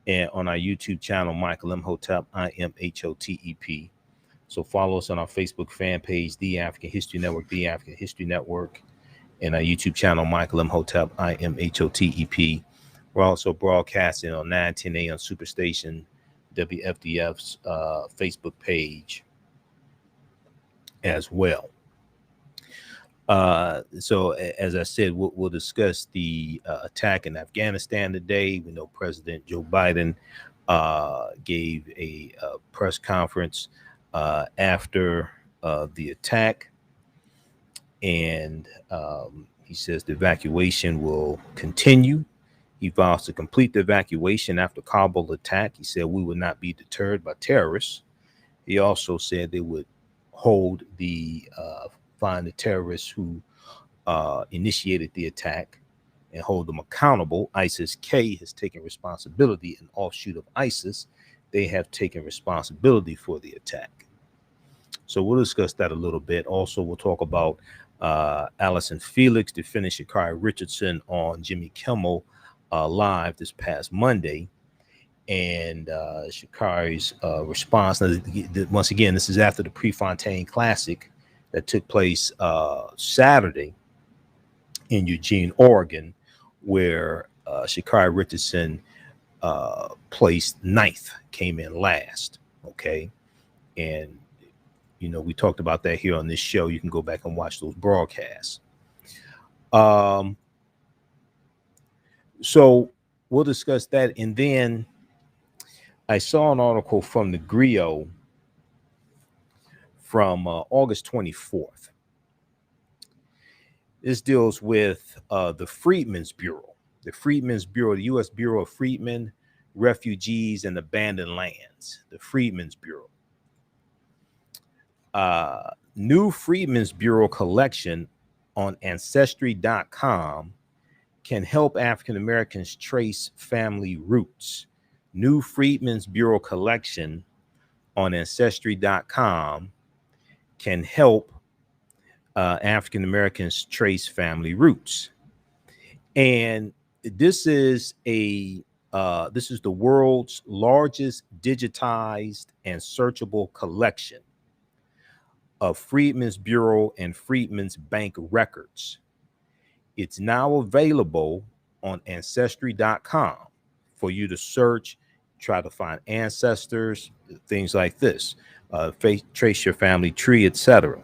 and on our YouTube channel, Michael Imhotep, Imhotep. So follow us on our Facebook fan page, The African History Network, The African History Network, and our YouTube channel, Michael Imhotep, Imhotep. We're also broadcasting on 910 a.m. Superstation, WFDF's Facebook page as well. So as I said, we'll discuss the attack in Afghanistan today. We know President Joe Biden gave a press conference after the attack, and he says the evacuation will continue. He vows to complete the evacuation after Kabul attack. He said we would not be deterred by terrorists. He also said they would hold find the terrorists who initiated the attack and hold them accountable. ISIS-K has taken responsibility, an offshoot of ISIS. They have taken responsibility for the attack. So we'll discuss that a little bit. Also, we'll talk about Allyson Felix defending Sha'Carri Richardson on Jimmy Kimmel Live this past Monday. And Sha'Carri's response. Now, once again, this is after the Prefontaine Classic that took place Saturday in Eugene, Oregon, where Sha'Carri Richardson placed ninth, came in last. Okay. And, you know, we talked about that here on this show. You can go back and watch those broadcasts. So we'll discuss that. And then I saw an article from the Griot from August 24th. This deals with the Freedmen's Bureau. The Freedmen's Bureau, the U.S. Bureau of Freedmen, Refugees, and Abandoned Lands. The Freedmen's Bureau. New Freedmen's Bureau collection on Ancestry.com can help African Americans trace family roots. New Freedmen's Bureau collection on Ancestry.com can help African Americans trace family roots. And this is the world's largest digitized and searchable collection of Freedmen's Bureau and Freedmen's Bank records. It's now available on Ancestry.com for you to search, try to find ancestors, things like this, trace your family tree, etc.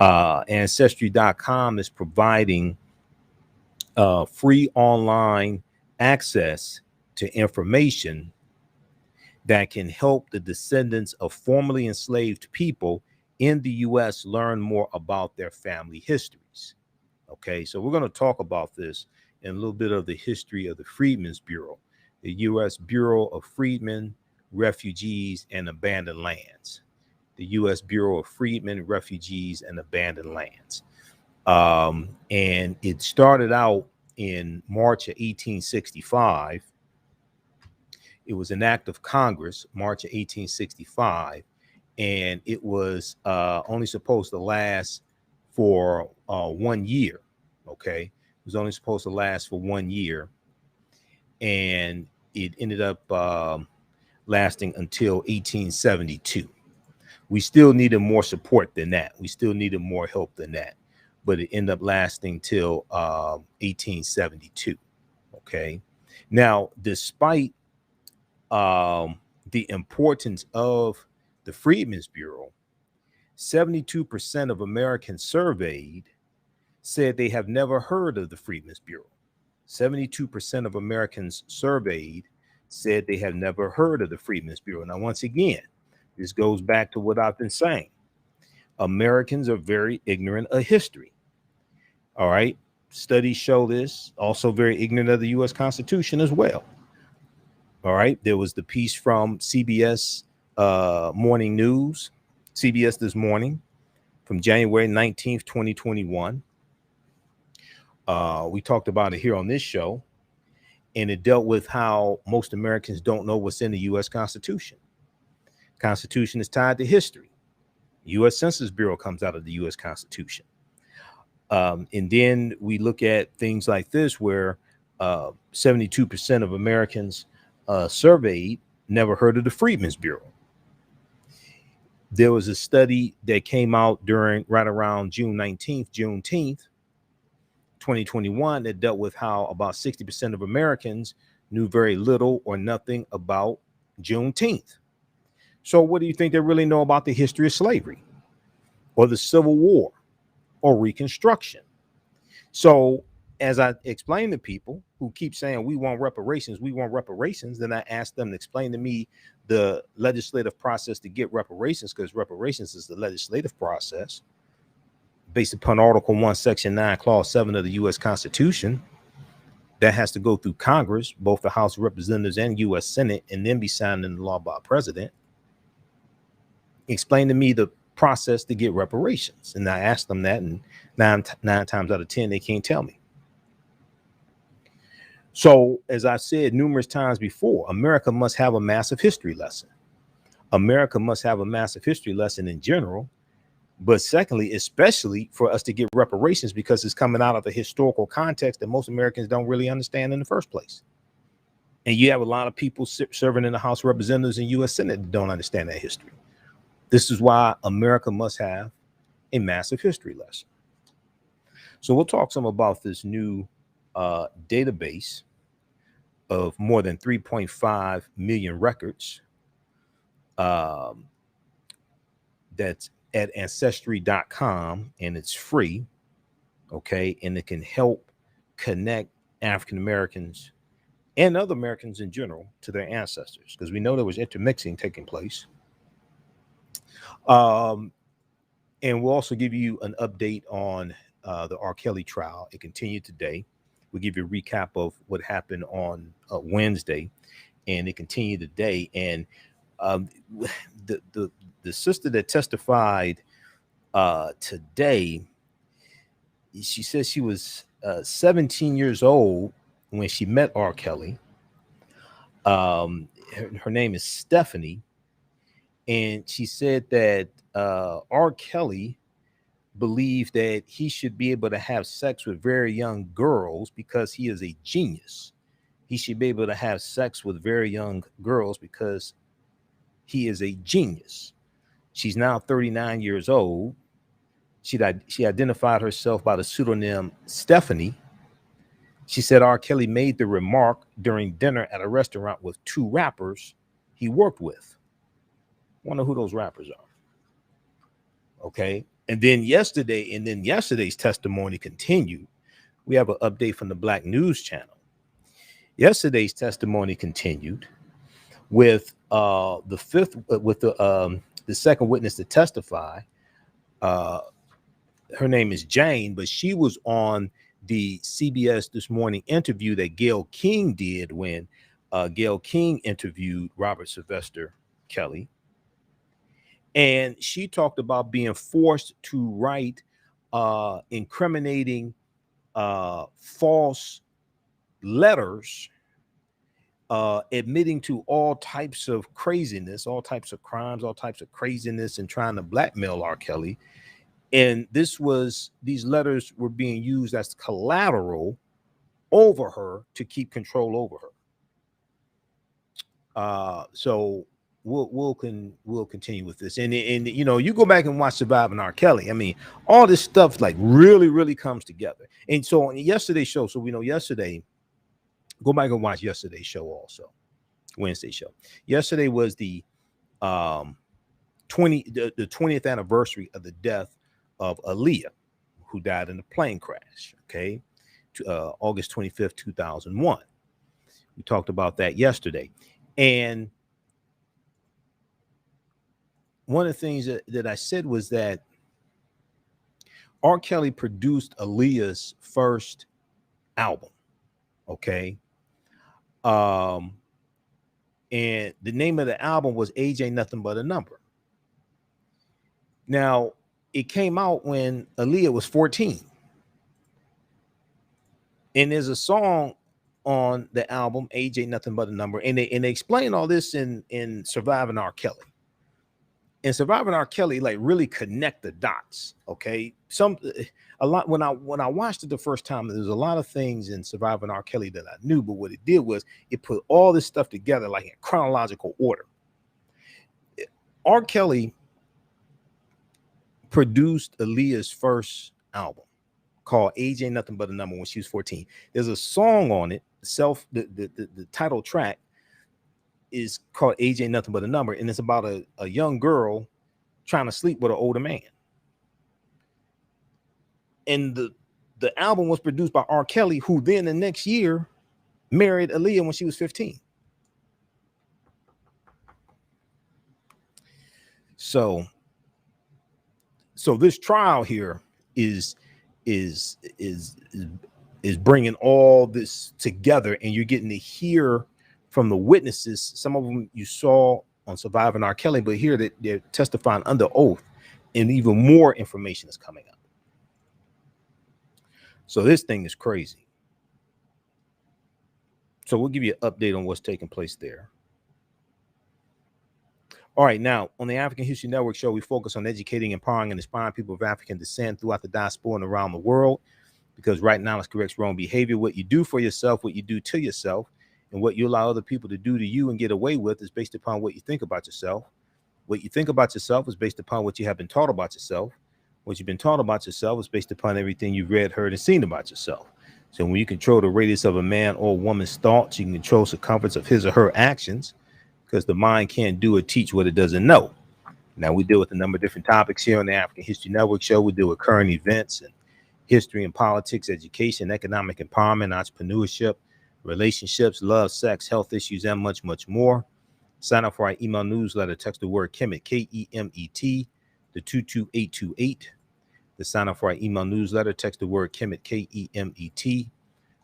Ancestry.com is providing free online access to information that can help the descendants of formerly enslaved people in the U.S. learn more about their family histories. Okay, so we're going to talk about this and a little bit of the history of the Freedmen's Bureau, the U.S. Bureau of Freedmen, Refugees, and Abandoned Lands. The U.S. Bureau of Freedmen, Refugees, and Abandoned Lands. And it started out in March of 1865. It was an act of Congress, March of 1865, and it was only supposed to last for 1 year. Okay, it was only supposed to last for 1 year, and it ended up lasting until 1872. We still needed more support than that. We still needed more help than that, but it ended up lasting till 1872. Okay, now despite the importance of the Freedmen's Bureau, 72% of Americans surveyed said they have never heard of the Freedmen's Bureau. 72% of Americans surveyed said they have never heard of the Freedmen's Bureau. Now, once again, this goes back to what I've been saying. Americans are very ignorant of history. All right. Studies show this. Also very ignorant of the U.S. Constitution as well. All right. There was the piece from CBS Morning News, CBS This Morning, from January 19th, 2021. We talked about it here on this show, and it dealt with how most Americans don't know what's in the U.S. Constitution. Constitution is tied to history. U.S. Census Bureau comes out of the U.S. Constitution. And then we look at things like this, where 72% of Americans surveyed never heard of the Freedmen's Bureau. There was a study that came out right around June 19th, Juneteenth, 2021, that dealt with how about 60% of Americans knew very little or nothing about Juneteenth. So what do you think they really know about the history of slavery or the Civil War or Reconstruction? So as I explain to people who keep saying we want reparations, then I ask them to explain to me the legislative process to get reparations, because reparations is the legislative process based upon Article 1, Section 9, Clause 7 of the U.S. Constitution. That has to go through Congress, both the House of Representatives and U.S. Senate, and then be signed into law by a president. Explain to me the process to get reparations. And I asked them that, and nine times out of 10, they can't tell me. So, as I've said numerous times before, America must have a massive history lesson. America must have a massive history lesson in general, but secondly, especially for us to get reparations, because it's coming out of a historical context that most Americans don't really understand in the first place. And you have a lot of people serving in the House of Representatives and U.S. Senate that don't understand that history. This is why America must have a massive history lesson. So we'll talk some about this new database of more than 3.5 million records that's at ancestry.com, and it's free. Okay. And it can help connect African Americans and other Americans in general to their ancestors, because we know there was intermixing taking place. And we'll also give you an update on the R. Kelly trial. It continued today. We'll give you a recap of what happened on Wednesday, and it continued today. And the sister that testified today, she says she was 17 years old when she met R. Kelly. Her name is Stephanie, and she said that R. Kelly believed that he should be able to have sex with very young girls because he is a genius. He should be able to have sex with very young girls because he is a genius. She's now 39 years old. She identified herself by the pseudonym Stephanie. She said R. Kelly made the remark during dinner at a restaurant with two rappers he worked with. Wonder who those rappers are. Okay. And then yesterday's testimony continued. We have an update from the Black News Channel. Yesterday's testimony continued with the second witness to testify. Her name is Jane, but she was on the CBS This Morning interview that Gayle King did when Gayle King interviewed Robert Sylvester Kelly. And she talked about being forced to write incriminating false letters, admitting to all types of craziness, all types of crimes, all types of craziness, and trying to blackmail R. Kelly. And these letters were being used as collateral over her to keep control over her. So we'll continue with this, and you know, you go back and watch Surviving R. Kelly. I mean, all this stuff like really comes together. And so on yesterday's show, so we know yesterday, go back and watch yesterday's show also, Wednesday show. Yesterday was the 20th anniversary of the death of Aaliyah, who died in a plane crash. Okay, August 25th, 2001. We talked about that yesterday, and one of the things that I said was that R. Kelly produced Aaliyah's first album. Okay. And the name of the album was Age Ain't Nothing But a Number. Now, it came out when Aaliyah was 14. And there's a song on the album, Age Ain't Nothing But a Number. And they explain all this in Surviving R. Kelly. And Surviving R. Kelly like really connect the dots. Okay, a lot when I watched it the first time, there's a lot of things in Surviving R. Kelly that I knew, but what it did was it put all this stuff together like in chronological order. R. Kelly produced Aaliyah's first album called Age Ain't Nothing But a Number when she was 14. There's a song on it, the title track is called Age Ain't Nothing But a Number, and it's about a young girl trying to sleep with an older man. And the album was produced by R. Kelly, who then the next year married Aaliyah when she was 15. So this trial here is bringing all this together, and you're getting to hear from the witnesses. Some of them you saw on Surviving R. Kelly, but here they're testifying under oath, and even more information is coming up. So this thing is crazy. So we'll give you an update on what's taking place there. All right, now on the African History Network show, we focus on educating, empowering, and inspiring people of African descent throughout the diaspora and around the world, because right now it's corrects wrong behavior. What you do for yourself, what you do to yourself, and what you allow other people to do to you and get away with is based upon what you think about yourself. What you think about yourself is based upon what you have been taught about yourself. What you've been taught about yourself is based upon everything you've read, heard, and seen about yourself. So when you control the radius of a man or woman's thoughts, you can control the circumference of his or her actions, because the mind can't do or teach what it doesn't know. Now, we deal with a number of different topics here on the African History Network show. We deal with current events and history and politics, education, economic empowerment, entrepreneurship, relationships, love, sex, health issues, and much, much more. Sign up for our email newsletter. Text the word Kemet, K-E-M-E-T, to 22828. To sign up for our email newsletter, text the word Kemet, K-E-M-E-T,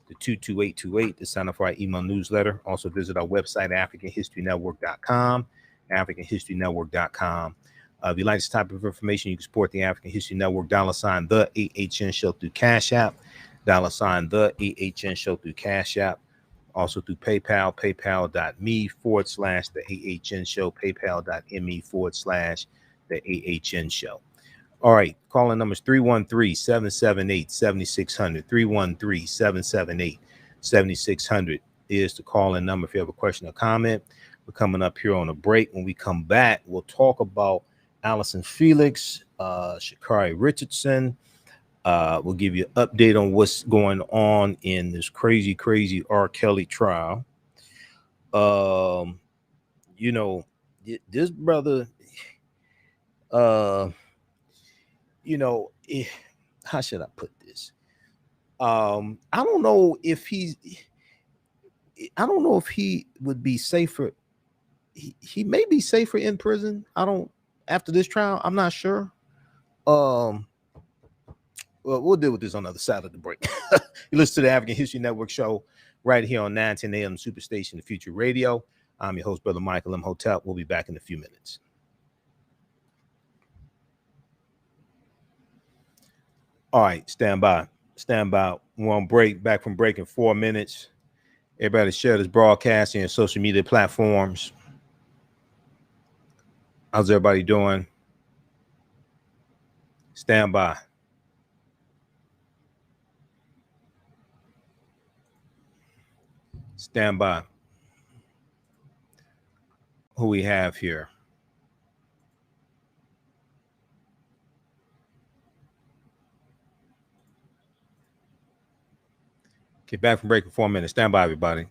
to 22828 to sign up for our email newsletter. Also visit our website, AfricanHistoryNetwork.com, AfricanHistoryNetwork.com. If you like this type of information, you can support the African History Network, $ the AHN show through Cash App, $ the AHN show through Cash App. Also through PayPal, paypal.me/the AHN show, paypal.me/the AHN show. All right, calling numbers 313-778-7600. 313-778-7600 is the call-in number if you have a question or comment. We're coming up here on a break. When we come back, we'll talk about Allyson Felix, Sha'Carri Richardson. We'll give you an update on what's going on in this crazy R. Kelly trial. You know, this brother, you know, how should I put this? I don't know if he would be safer. He may be safer in prison. After this trial, I'm not sure. Well, we'll deal with this on the other side of the break. You listen to the African History Network show right here on 910 AM Superstation, the Future Radio. I'm your host, Brother Michael Imhotep. We'll be back in a few minutes. All right, stand by. We're on break, back from break in 4 minutes. Everybody share this broadcast on social media platforms. How's everybody doing? Stand by. Stand by. Who we have here? Get back from break in 4 minutes. Stand by, everybody.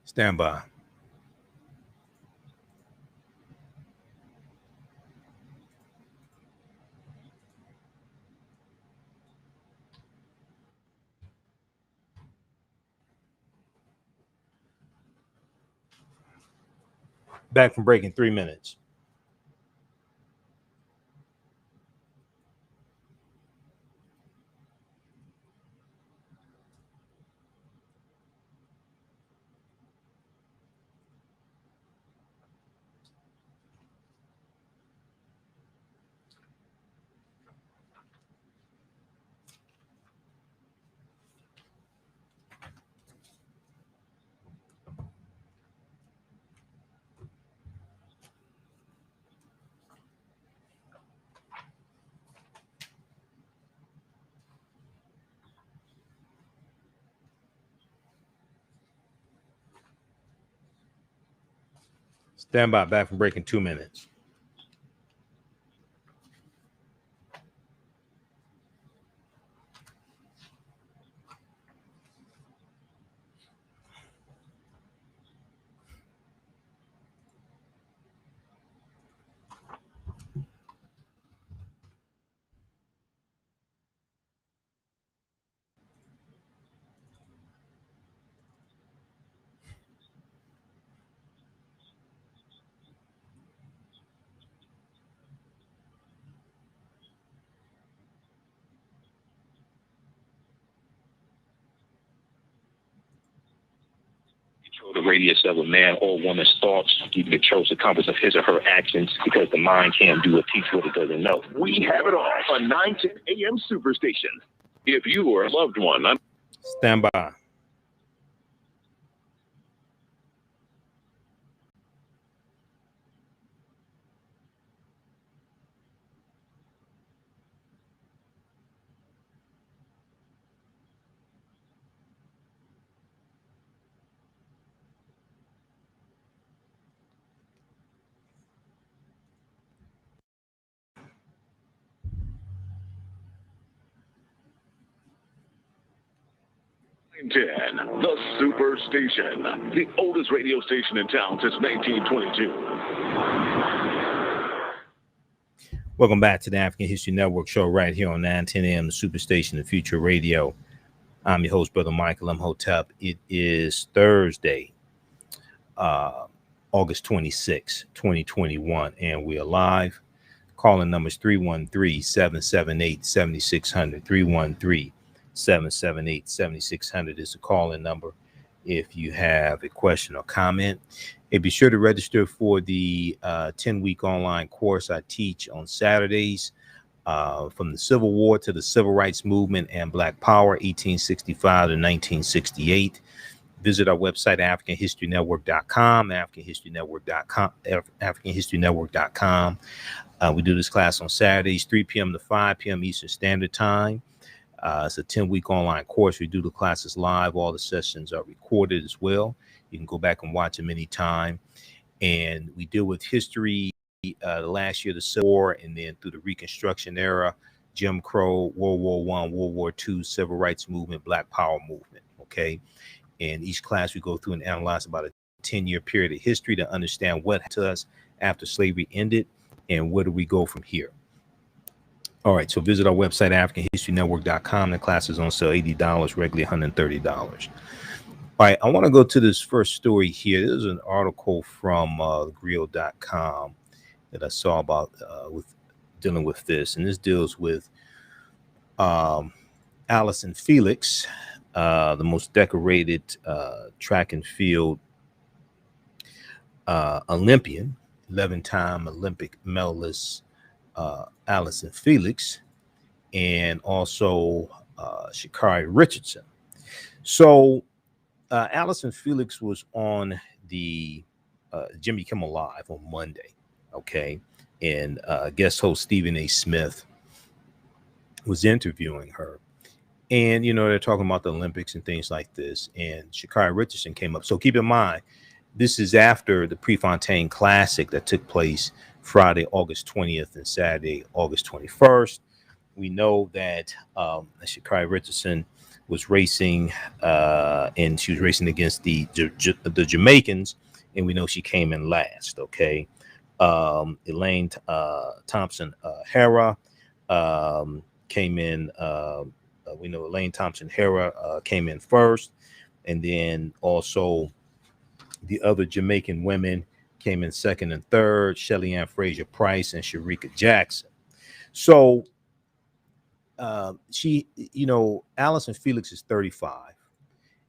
Stand by. Back from break in 3 minutes. Stand by. Back from break in 2 minutes. The radius of a man or woman's thoughts. You can control the compass of his or her actions because the mind can't do or teach what it doesn't know. We have it all on 910 AM Superstation. If you or a loved one... Stand by. The Superstation, the oldest radio station in town since 1922. Welcome back to the African History Network show right here on 910 AM, the Superstation, the Future Radio. I'm your host, Brother Michael Imhotep. It is Thursday, August 26, 2021, and we are live. Calling numbers 313-778-7600. 313-778-7600 is the call-in number if you have a question or comment. And be sure to register for the 10-week online course I teach on Saturdays, from the Civil War to the Civil Rights Movement and Black Power, 1865 to 1968. Visit our website, AfricanHistoryNetwork.com, AfricanHistoryNetwork.com, AfricanHistoryNetwork.com. We do this class on Saturdays, 3 p.m. to 5 p.m. Eastern Standard Time. It's a 10-week online course. We do the classes live. All the sessions are recorded as well. You can go back and watch them anytime. And we deal with history, the last year, the Civil War, and then through the Reconstruction era, Jim Crow, World War I, World War II, Civil Rights Movement, Black Power Movement, okay? And each class we go through and analyze about a 10-year period of history to understand what happened to us after slavery ended and where do we go from here. All right, so visit our website, AfricanHistoryNetwork.com. The class is on sale, $80, regularly $130. All right, I want to go to this first story here. This is an article from Griot.com that I saw about with dealing with this, and this deals with Allyson Felix, the most decorated track and field Olympian, 11-time Olympic medalist Allyson Felix, and also Sha'Carri Richardson. So Allyson Felix was on the Jimmy Kimmel Live on Monday, okay, and guest host Stephen A. Smith was interviewing her, and they're talking about the Olympics and things like this, and Sha'Carri Richardson came up. So keep in mind, this is after the Prefontaine Classic that took place Friday, August 20th, and Saturday, August 21st. We know that Sha'Carri Richardson was racing, and she was racing against the Jamaicans, and we know she came in last. Okay, Elaine Thompson Hera came in. We know Elaine Thompson Hera came in first, and then also the other Jamaican women came in second and third, Shelly Ann Fraser Price and Sharika Jackson. So she, Allyson Felix is 35,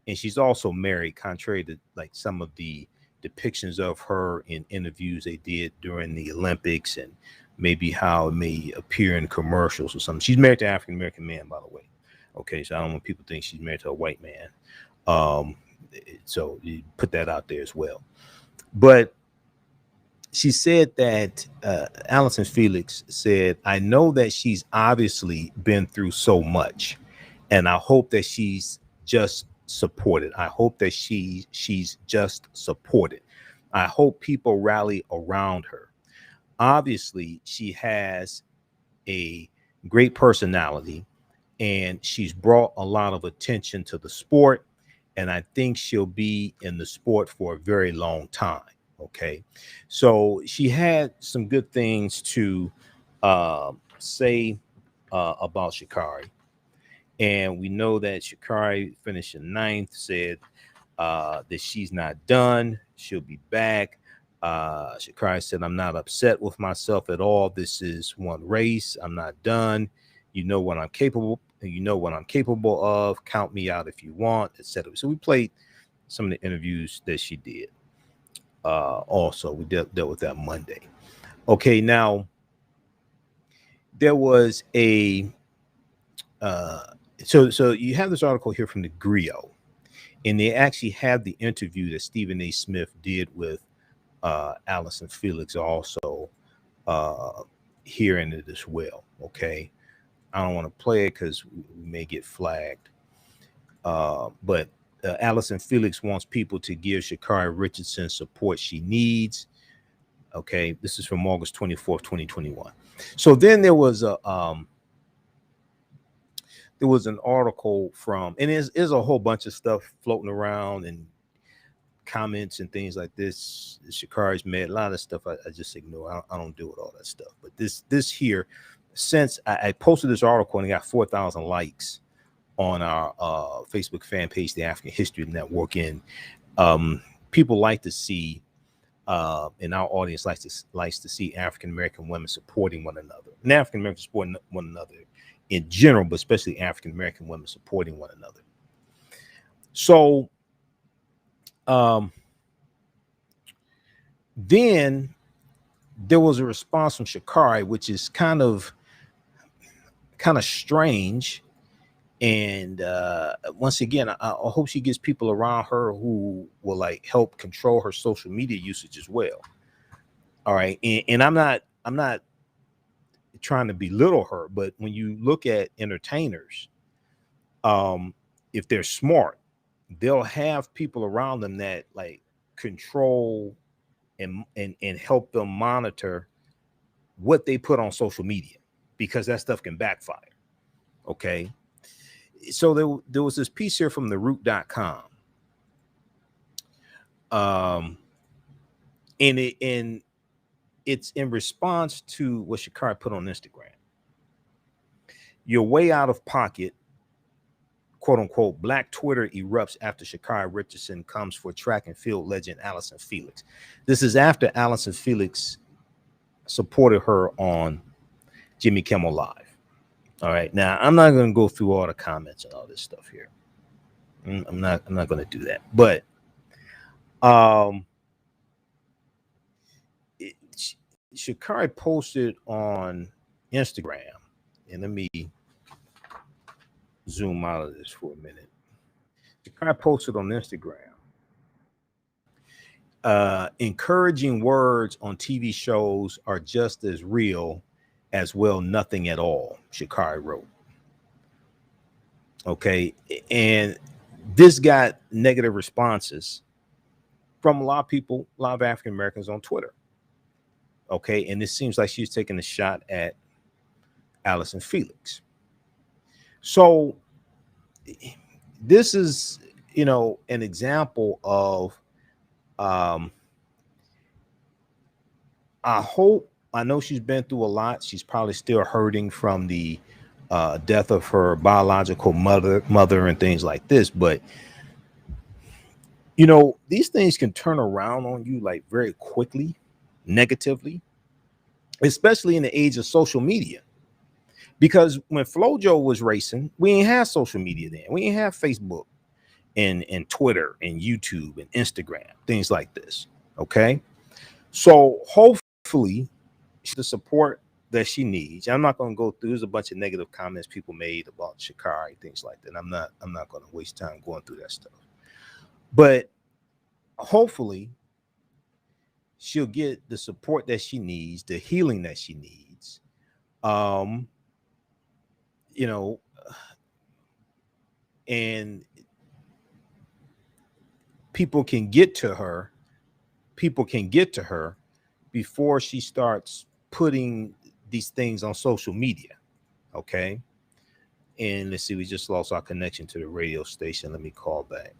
and she's also married, contrary to like some of the depictions of her in interviews they did during the Olympics and maybe how it may appear in commercials or something. She's married to an African-American man, by the way. Okay, so I don't want people to think she's married to a white man. So you put that out there as well. But she said that Allyson Felix said, I know that she's obviously been through so much, and I hope that she's just supported. I hope that she's just supported. I hope people rally around her. Obviously, she has a great personality, and she's brought a lot of attention to the sport. And I think she'll be in the sport for a very long time. Okay. So she had some good things to say about Sha'Carri. And we know that Sha'Carri finished in ninth, said that she's not done. She'll be back. Sha'Carri said, I'm not upset with myself at all. This is one race. I'm not done. You know what I'm capable. You know what I'm capable of. Count me out if you want, etc. So we played some of the interviews that she did. Also, we dealt with that Monday. Okay, now there was a so you have this article here from the Griot, and they actually have the interview that Stephen A. Smith did with Allyson Felix also here in it as well. Okay, I don't want to play it because we may get flagged. But Allyson Felix wants people to give Sha'Carri Richardson support she needs. Okay, this is from August 24th, 2021. So then there was an article from, and there's a whole bunch of stuff floating around and comments and things like this. Sha'Carri's mad, a lot of stuff I just ignore. I don't deal with all that stuff. But this here, since I posted this article and it got 4,000 likes on our Facebook fan page, the African History Network, and people like to see, and our audience likes to see African American women supporting one another, and African Americans supporting one another in general, but especially African American women supporting one another. So then there was a response from Sha'Carri, which is kind of strange. And once again, I hope she gets people around her who will like help control her social media usage as well. All right, and I'm not trying to belittle her, but when you look at entertainers, if they're smart, they'll have people around them that like control and help them monitor what they put on social media, because that stuff can backfire. Okay. So there was this piece here from theroot.com. And it's in response to what Sha'Carri put on Instagram. You're way out of pocket, quote unquote. Black Twitter erupts after Sha'Carri Richardson comes for track and field legend Allyson Felix. This is after Allyson Felix supported her on Jimmy Kimmel Live. All right. Now, I'm not going to go through all the comments and all this stuff here. I'm not going to do that. But Sha'Carri posted on Instagram, and let me zoom out of this for a minute. Sha'Carri posted on Instagram, encouraging words on TV shows are just as real as well nothing at all, Sha'Carri wrote. Okay, and this got negative responses from a lot of people, a lot of African Americans on Twitter. Okay, and it seems like she's taking a shot at Allyson Felix. So this is, an example of, I know she's been through a lot. She's probably still hurting from the death of her biological mother and things like this. But, these things can turn around on you like very quickly, negatively, especially in the age of social media. Because when FloJo was racing, we ain't have social media then. We ain't have Facebook and Twitter and YouTube and Instagram, things like this. Okay. So hopefully the support that she needs. I'm not going to go through. There's a bunch of negative comments people made about Sha'Carri, things like that. I'm not going to waste time going through that stuff. But hopefully she'll get the support that she needs, the healing that she needs. And people can get to her people can get to her before she starts putting these things on social media. Okay. And let's see, we just lost our connection to the radio station. Let me call back.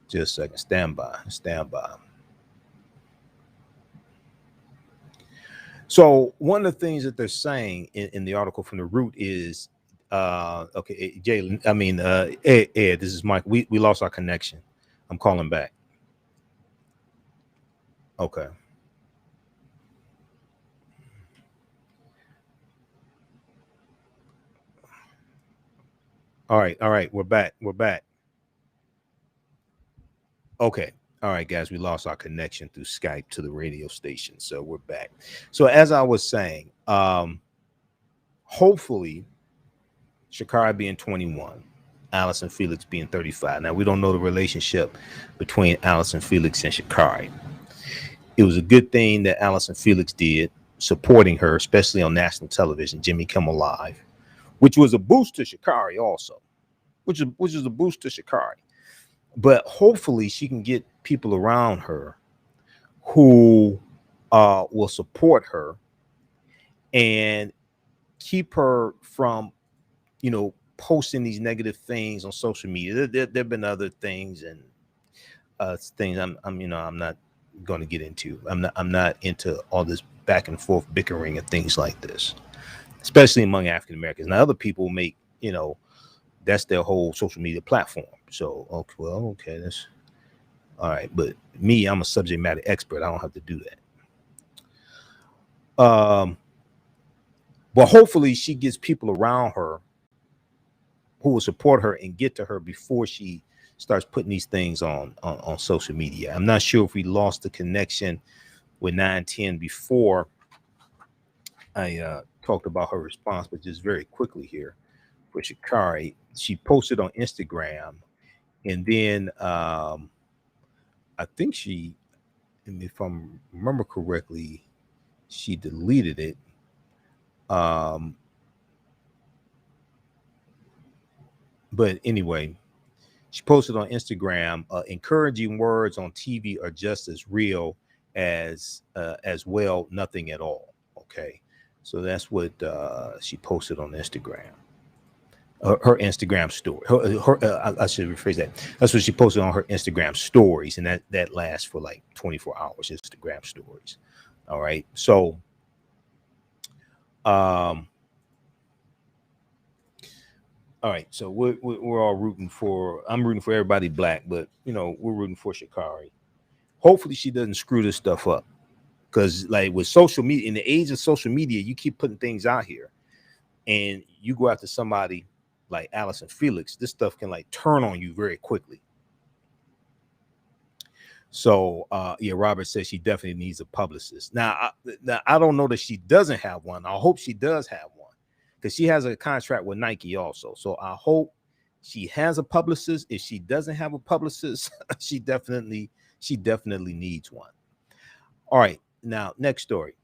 Just a second. Stand by. Stand by. So one of the things that they're saying in the article from the Root is, okay, Jalen, I mean, Ed, this is Mike. We lost our connection. I'm calling back. Okay. All right. We're back. Okay. All right, guys, we lost our connection through Skype to the radio station. So we're back. So as I was saying, hopefully Sha'Carri being 21, Allyson Felix being 35. Now, we don't know the relationship between Allyson Felix and Sha'Carri. It was a good thing that Allyson Felix did, supporting her, especially on national television, Jimmy Kimmel Live, which was a boost to Sha'Carri also, which is a boost to Sha'Carri. But hopefully she can get people around her who will support her and keep her from, posting these negative things on social media. There have been other things and things I'm not going to get into. I'm not into all this back and forth bickering and things like this, especially among African Americans. Now, other people make, that's their whole social media platform. So, okay, that's all right. But me, I'm a subject matter expert. I don't have to do that. But hopefully she gets people around her who will support her and get to her before she starts putting these things on social media. I'm not sure if we lost the connection with 910 before I talked about her response, but just very quickly here for Sha'Carri, she posted on Instagram, and then I think she, if I remember correctly, she deleted it. But anyway, she posted on Instagram, encouraging words on TV are just as real as well, nothing at all. Okay. So that's what she posted on Instagram. Her Instagram story. I should rephrase that. That's what she posted on her Instagram stories, and that lasts for like 24 hours. Instagram stories. All right. So, all right. So we're all rooting for. I'm rooting for everybody black, but we're rooting for Sha'Carri. Hopefully, she doesn't screw this stuff up, because like with social media, in the age of social media, you keep putting things out here, and you go after somebody like Allyson Felix, this stuff can like turn on you very quickly. So yeah, Robert says she definitely needs a publicist. Now I don't know that she doesn't have one. I hope she does have one, because she has a contract with Nike also. So I hope she has a publicist. If she doesn't have a publicist, she definitely needs one. All right, now next story.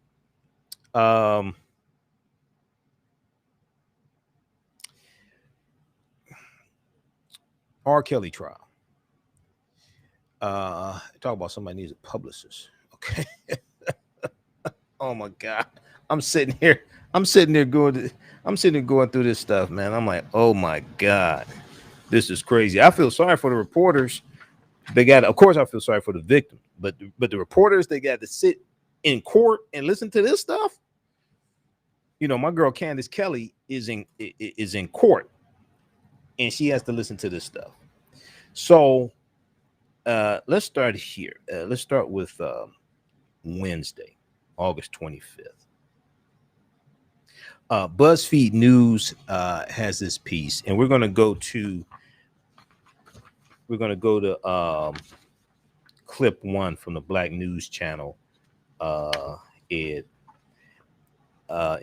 R. Kelly trial. Talk about somebody needs a publicist. Okay. Oh my God. I'm sitting here going through this stuff, man. I'm like, oh my God, this is crazy. I feel sorry for the reporters. Of course I feel sorry for the victim, but the reporters, they got to sit in court and listen to this stuff. My girl Candace Kelly is in court, and she has to listen to this stuff. So let's start here. Let's start with Wednesday, August 25th. BuzzFeed News has this piece, and we're going to go to clip one from the Black News Channel, Ed, in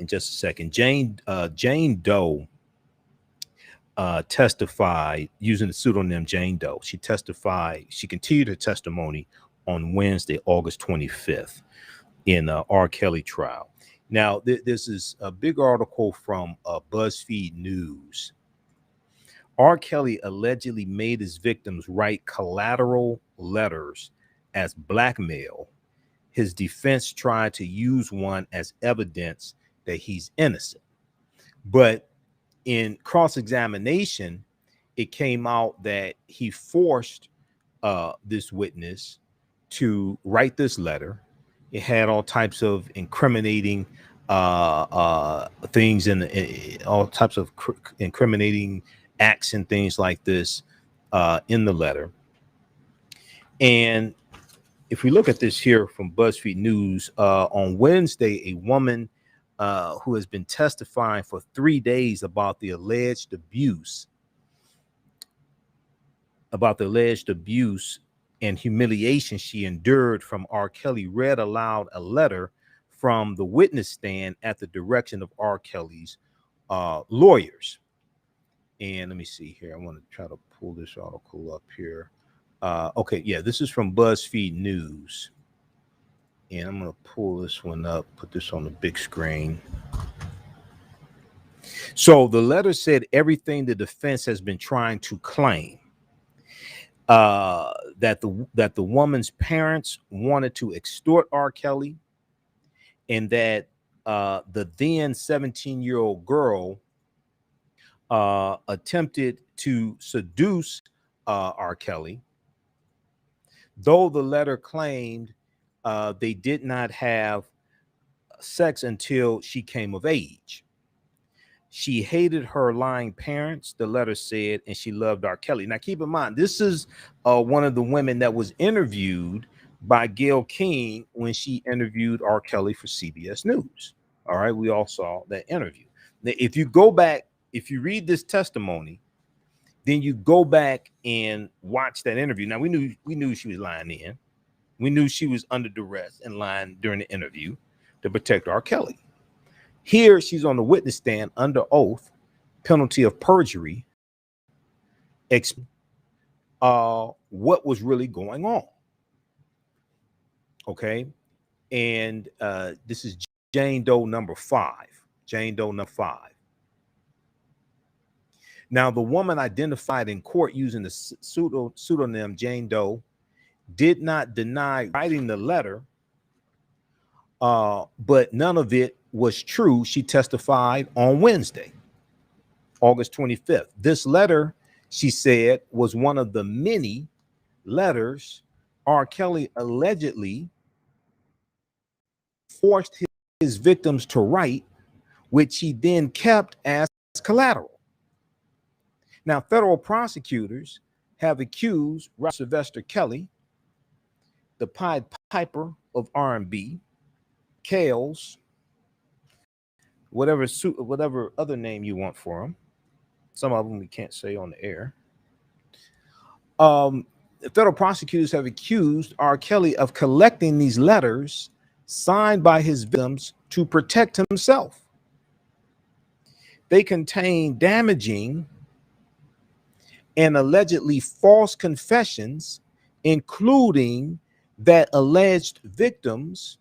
just a second. Jane Doe testified using the pseudonym Jane Doe. She continued her testimony on Wednesday, August 25th, in R. Kelly trial. Now, this is a big article from BuzzFeed News. R. Kelly allegedly made his victims write collateral letters as blackmail, his defense tried to use one as evidence that he's innocent. But in cross-examination, it came out that he forced this witness to write this letter. It had all types of incriminating things and all types of incriminating acts and things like this in the letter. And if we look at this here from BuzzFeed News, on Wednesday, a woman who has been testifying for 3 days about the alleged abuse and humiliation she endured from R. Kelly read aloud a letter from the witness stand at the direction of R. Kelly's lawyers. And let me see here. I want to try to pull this article up here. Okay, yeah, this is from BuzzFeed News. And I'm going to pull this one up, put this on the big screen. So the letter said everything the defense has been trying to claim. That the woman's parents wanted to extort R. Kelly, and that the then 17-year-old girl attempted to seduce R. Kelly, though the letter claimed they did not have sex until she came of age. She hated her lying parents, the letter said, and she loved R. Kelly. Now, keep in mind, this is one of the women that was interviewed by Gayle King when she interviewed R. Kelly for CBS News. All right, we all saw that interview. Now, if you go back, if you read this testimony, then you go back and watch that interview. Now, we knew she was lying in. We knew she was under duress and lying during the interview to protect R. Kelly. Here, she's on the witness stand under oath, penalty of perjury, what was really going on. Okay. And this is Jane Doe number 5. Jane Doe number 5. Now, the woman identified in court using the pseudonym Jane Doe did not deny writing the letter, but none of it was true. She testified on Wednesday, August 25th. This letter, she said, was one of the many letters R. Kelly allegedly forced his victims to write, which he then kept as collateral. Now, federal prosecutors have accused Sylvester Kelly, the Pied Piper of R&B, Kell's, whatever other name you want for him. Some of them we can't say on the air. Federal prosecutors have accused R. Kelly of collecting these letters signed by his victims to protect himself. They contain damaging and allegedly false confessions, including that alleged victims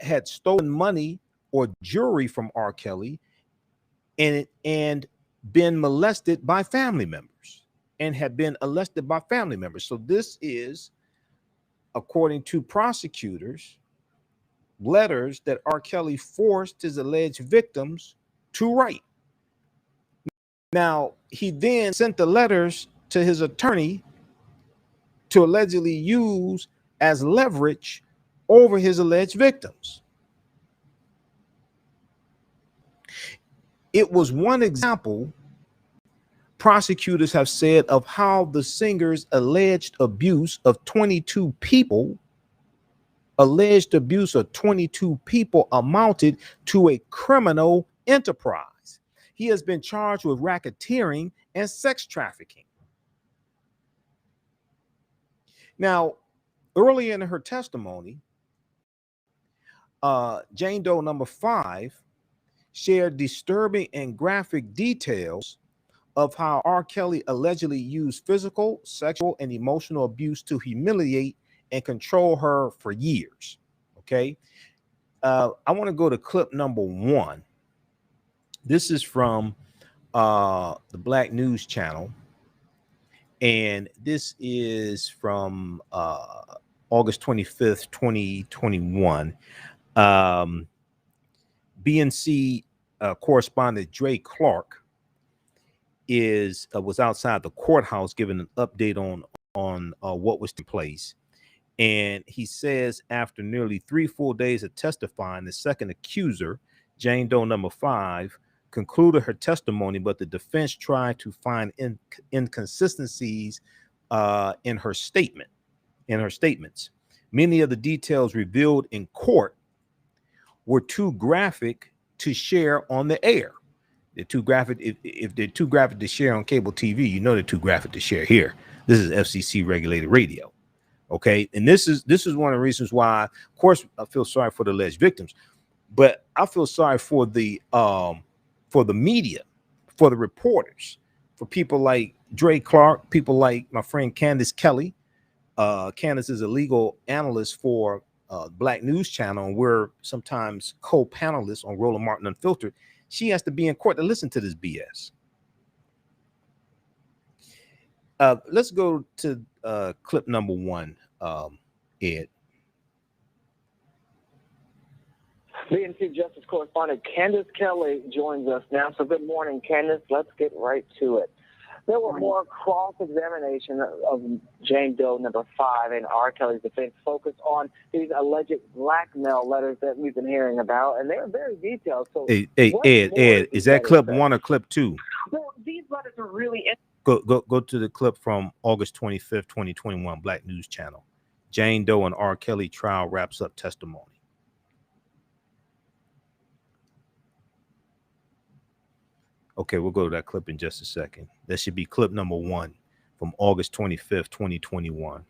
had stolen money or jewelry from R. Kelly and been molested by family members and had been molested by family members. So this is, according to prosecutors, letters that R. Kelly forced his alleged victims to write. Now, he then sent the letters to his attorney to allegedly use as leverage over his alleged victims. It was one example, prosecutors have said, of how the singer's alleged abuse of 22 people amounted to a criminal enterprise. He has been charged with racketeering and sex trafficking. Now, early in her testimony, Jane Doe number 5 shared disturbing and graphic details of how R. Kelly allegedly used physical, sexual, and emotional abuse to humiliate and control her for years. Okay. I want to go to clip number 1. This is from the Black News Channel. And this is from August 25th, 2021. BNC correspondent Dre Clark was outside the courthouse giving an update on what was taking place. And he says after nearly 3 full days of testifying, the second accuser, Jane Doe number 5, concluded her testimony, but the defense tried to find inconsistencies in her statements. Many of the details revealed in court were too graphic to share on the air. They're too graphic. If they're too graphic to share on cable TV, you know they're too graphic to share here. This is FCC regulated radio. Okay, and this is one of the reasons why, of course, I feel sorry for the alleged victims, but I feel sorry for the media, for the reporters, for people like Dre Clark, people like my friend Candace Kelly. Candace is a legal analyst for Black News Channel, and we're sometimes co-panelists on Roland Martin Unfiltered. She has to be in court to listen to this BS. Let's go to clip number 1, Ed. BNC Justice correspondent Candace Kelly joins us now. So good morning, Candace. Let's get right to it. There were more cross-examination of Jane Doe number 5 and R. Kelly's defense focused on these alleged blackmail letters that we've been hearing about, and they are very detailed. So, Hey, Ed, is that clip 1 or clip 2? Well, these letters are really Go to the clip from August 25th, 2021, Black News Channel. Jane Doe and R. Kelly trial wraps up testimony. Okay, we'll go to that clip in just a second. That should be clip number 1 from August 25th, 2021.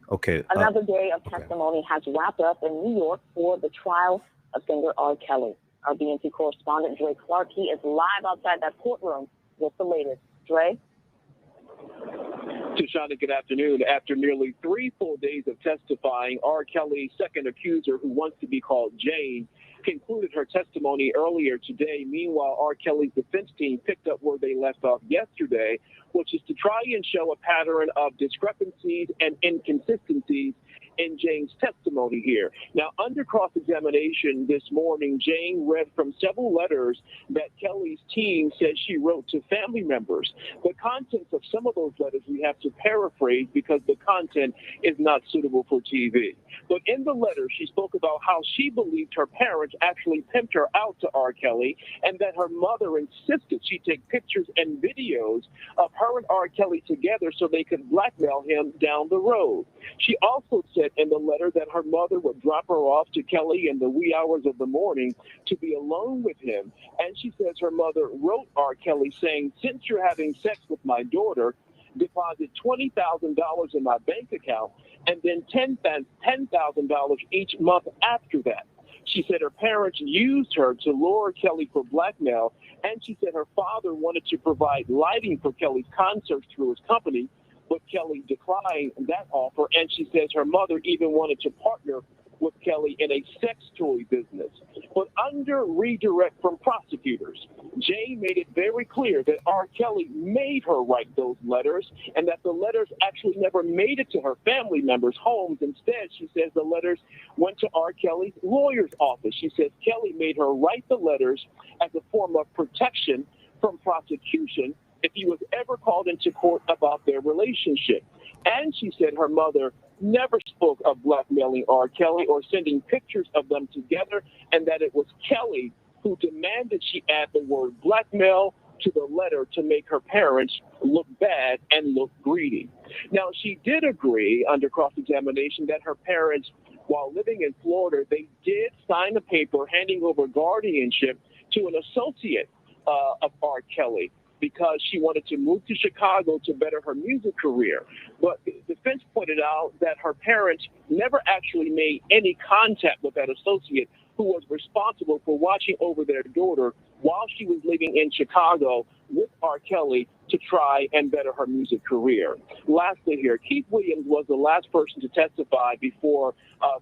Okay. Another day of testimony has wrapped up in New York for the trial of singer R. Kelly. Our BNC correspondent, Dre Clark, he is live outside that courtroom with the latest. Dre? Tashana, good afternoon. After nearly 3 full days of testifying, R. Kelly's second accuser, who wants to be called Jane, concluded her testimony earlier today. Meanwhile, R. Kelly's defense team picked up where they left off yesterday, which is to try and show a pattern of discrepancies and inconsistencies in Jane's testimony here. Now, under cross-examination this morning, Jane read from several letters that Kelly's team says she wrote to family members. The contents of some of those letters we have to paraphrase because the content is not suitable for TV. But in the letter, she spoke about how she believed her parents actually pimped her out to R. Kelly, and that her mother insisted she take pictures and videos of her and R. Kelly together so they could blackmail him down the road. She also said in the letter that her mother would drop her off to Kelly in the wee hours of the morning to be alone with him. And she says her mother wrote R. Kelly saying, since you're having sex with my daughter, deposit $20,000 in my bank account and then $10,000 each month after that. She said her parents used her to lure Kelly for blackmail, and she said her father wanted to provide lighting for Kelly's concerts through his company, but Kelly declined that offer, and she says her mother even wanted to partner with Kelly in a sex toy business. But under redirect from prosecutors, Jane made it very clear that R. Kelly made her write those letters and that the letters actually never made it to her family members' homes. Instead, she says the letters went to R. Kelly's lawyer's office. She says Kelly made her write the letters as a form of protection from prosecution if he was ever called into court about their relationship. And she said her mother never spoke of blackmailing R. Kelly or sending pictures of them together, and that it was Kelly who demanded she add the word blackmail to the letter to make her parents look bad and look greedy. Now, she did agree under cross-examination that her parents, while living in Florida, they did sign a paper handing over guardianship to an associate of R. Kelly, because she wanted to move to Chicago to better her music career. But the defense pointed out that her parents never actually made any contact with that associate who was responsible for watching over their daughter while she was living in Chicago with R. Kelly to try and better her music career. Lastly here, Keith Williams was the last person to testify before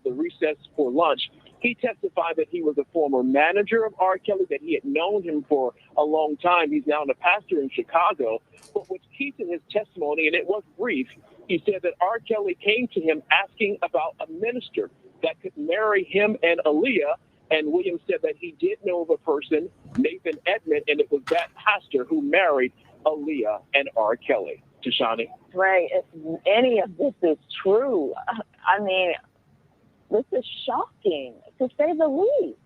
the recess for lunch. He testified that he was a former manager of R. Kelly, that he had known him for a long time. He's now a pastor in Chicago. But what's key to his testimony, and it was brief, he said that R. Kelly came to him asking about a minister that could marry him and Aaliyah. And Williams said that he did know of a person, Nathan Edmond, and it was that pastor who married Aaliyah and R. Kelly. Tashani? Right. If any of this is true, I mean, this is shocking, to say the least.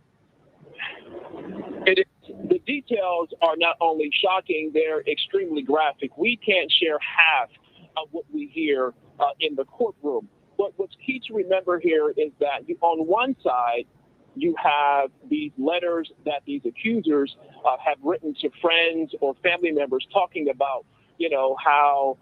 It is. The details are not only shocking, they're extremely graphic. We can't share half of what we hear in the courtroom. But what's key to remember here is that on one side, you have these letters that these accusers have written to friends or family members talking about, how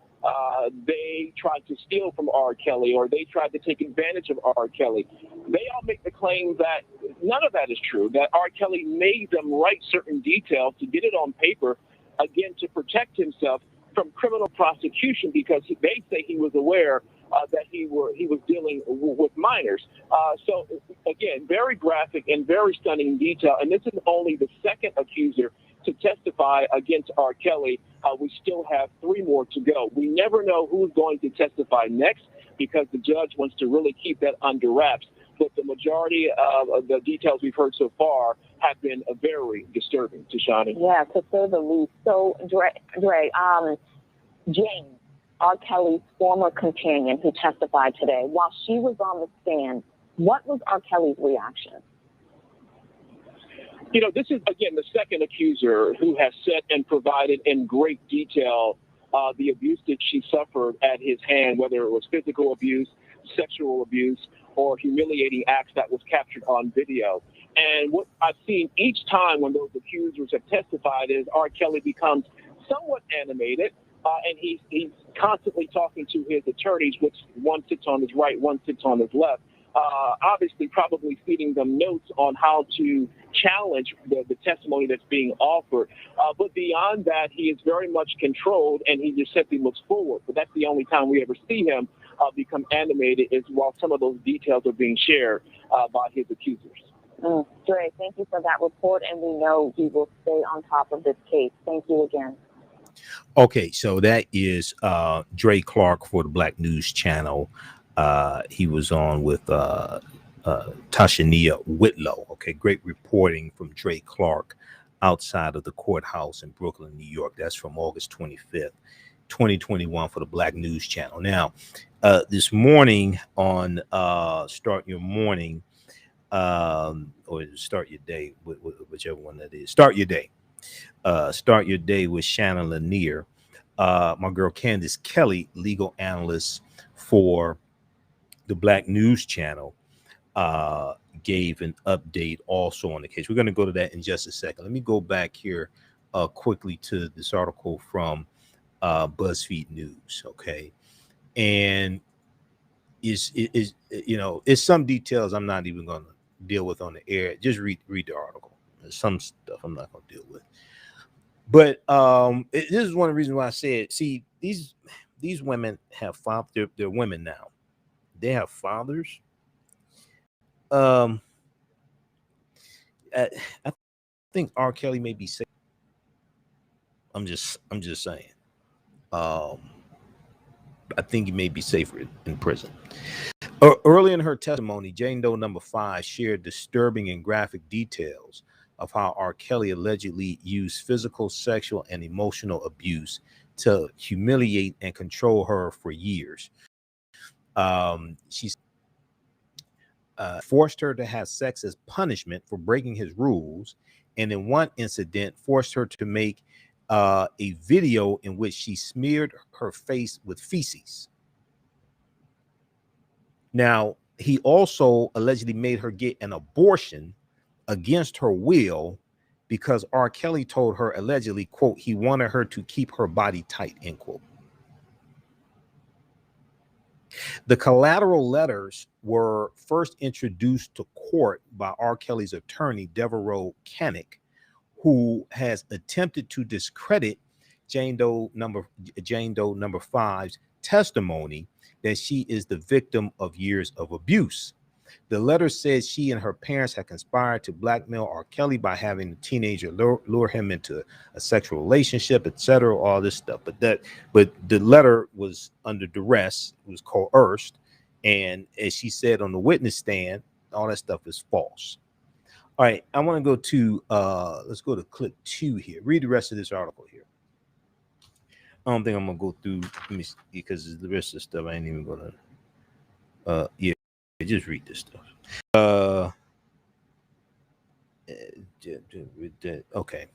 they tried to steal from R. Kelly or they tried to take advantage of R. Kelly. They all make the claim that none of that is true, that R. Kelly made them write certain details to get it on paper, again, to protect himself from criminal prosecution because they say he was aware that he was dealing with minors. So, again, very graphic and very stunning detail. And this is only the second accuser to testify against R. Kelly. We still have 3 more to go. We never know who's going to testify next because the judge wants to really keep that under wraps. But the majority of the details we've heard so far have been very disturbing. Tashani? Yeah, to say the least. So, Dre, Jane, R. Kelly's former companion who testified today, while she was on the stand, what was R. Kelly's reaction? This is, again, the second accuser who has said and provided in great detail the abuse that she suffered at his hand, whether it was physical abuse, sexual abuse, or humiliating acts that was captured on video. And what I've seen each time when those accusers have testified is R. Kelly becomes somewhat animated, and he's constantly talking to his attorneys, which one sits on his right, one sits on his left, obviously probably feeding them notes on how to challenge the testimony that's being offered. But beyond that, he is very much controlled, and he just simply looks forward. But that's the only time we ever see him become animated is while some of those details are being shared by his accusers. Dre, thank you for that report, and we know you will stay on top of this case. Thank you again. Okay, so that is Dre Clark for the Black News Channel. He was on with Tashania Whitlow. Okay, great reporting from Dre Clark outside of the courthouse in Brooklyn, New York. That's from August 25th, 2021 for the Black News Channel. Now, this morning on Start Your Morning, or Start Your Day, whichever one that is. Start Your Day. Start Your Day with Shannon Lanier. My girl Candace Kelly, legal analyst for the Black News Channel, gave an update also on the case. We're going to go to that in just a second. Let me go back here quickly to this article from BuzzFeed News. Okay, and it's some details I'm not even going to deal with on the air. Just read the article. There's some stuff I'm not going to deal with. But this is one of the reasons why I said, see, these women have fathers. They're women now. They have fathers. I think R. Kelly may be safe. I'm just saying. I think he may be safer in prison. Early in her testimony, Jane Doe number 5 shared disturbing and graphic details of how R. Kelly allegedly used physical, sexual, and emotional abuse to humiliate and control her for years. She forced her to have sex as punishment for breaking his rules, and in one incident forced her to make a video in which she smeared her face with feces. Now, he also allegedly made her get an abortion against her will because R. Kelly told her allegedly, quote, he wanted her to keep her body tight, end quote. The collateral letters were first introduced to court by R. Kelly's attorney, Devereaux Canick, who has attempted to discredit Jane Doe number 5's testimony that she is the victim of years of abuse. The letter says she and her parents had conspired to blackmail R. Kelly by having the teenager lure him into a sexual relationship, etc. All this stuff. But the letter was under duress, it was coerced, and as she said on the witness stand, all that stuff is false. All right, I want to go to let's go to clip 2 here. Read the rest of this article here. I don't think I'm gonna go through because the rest of the stuff I ain't even gonna yeah, just read this stuff. Okay.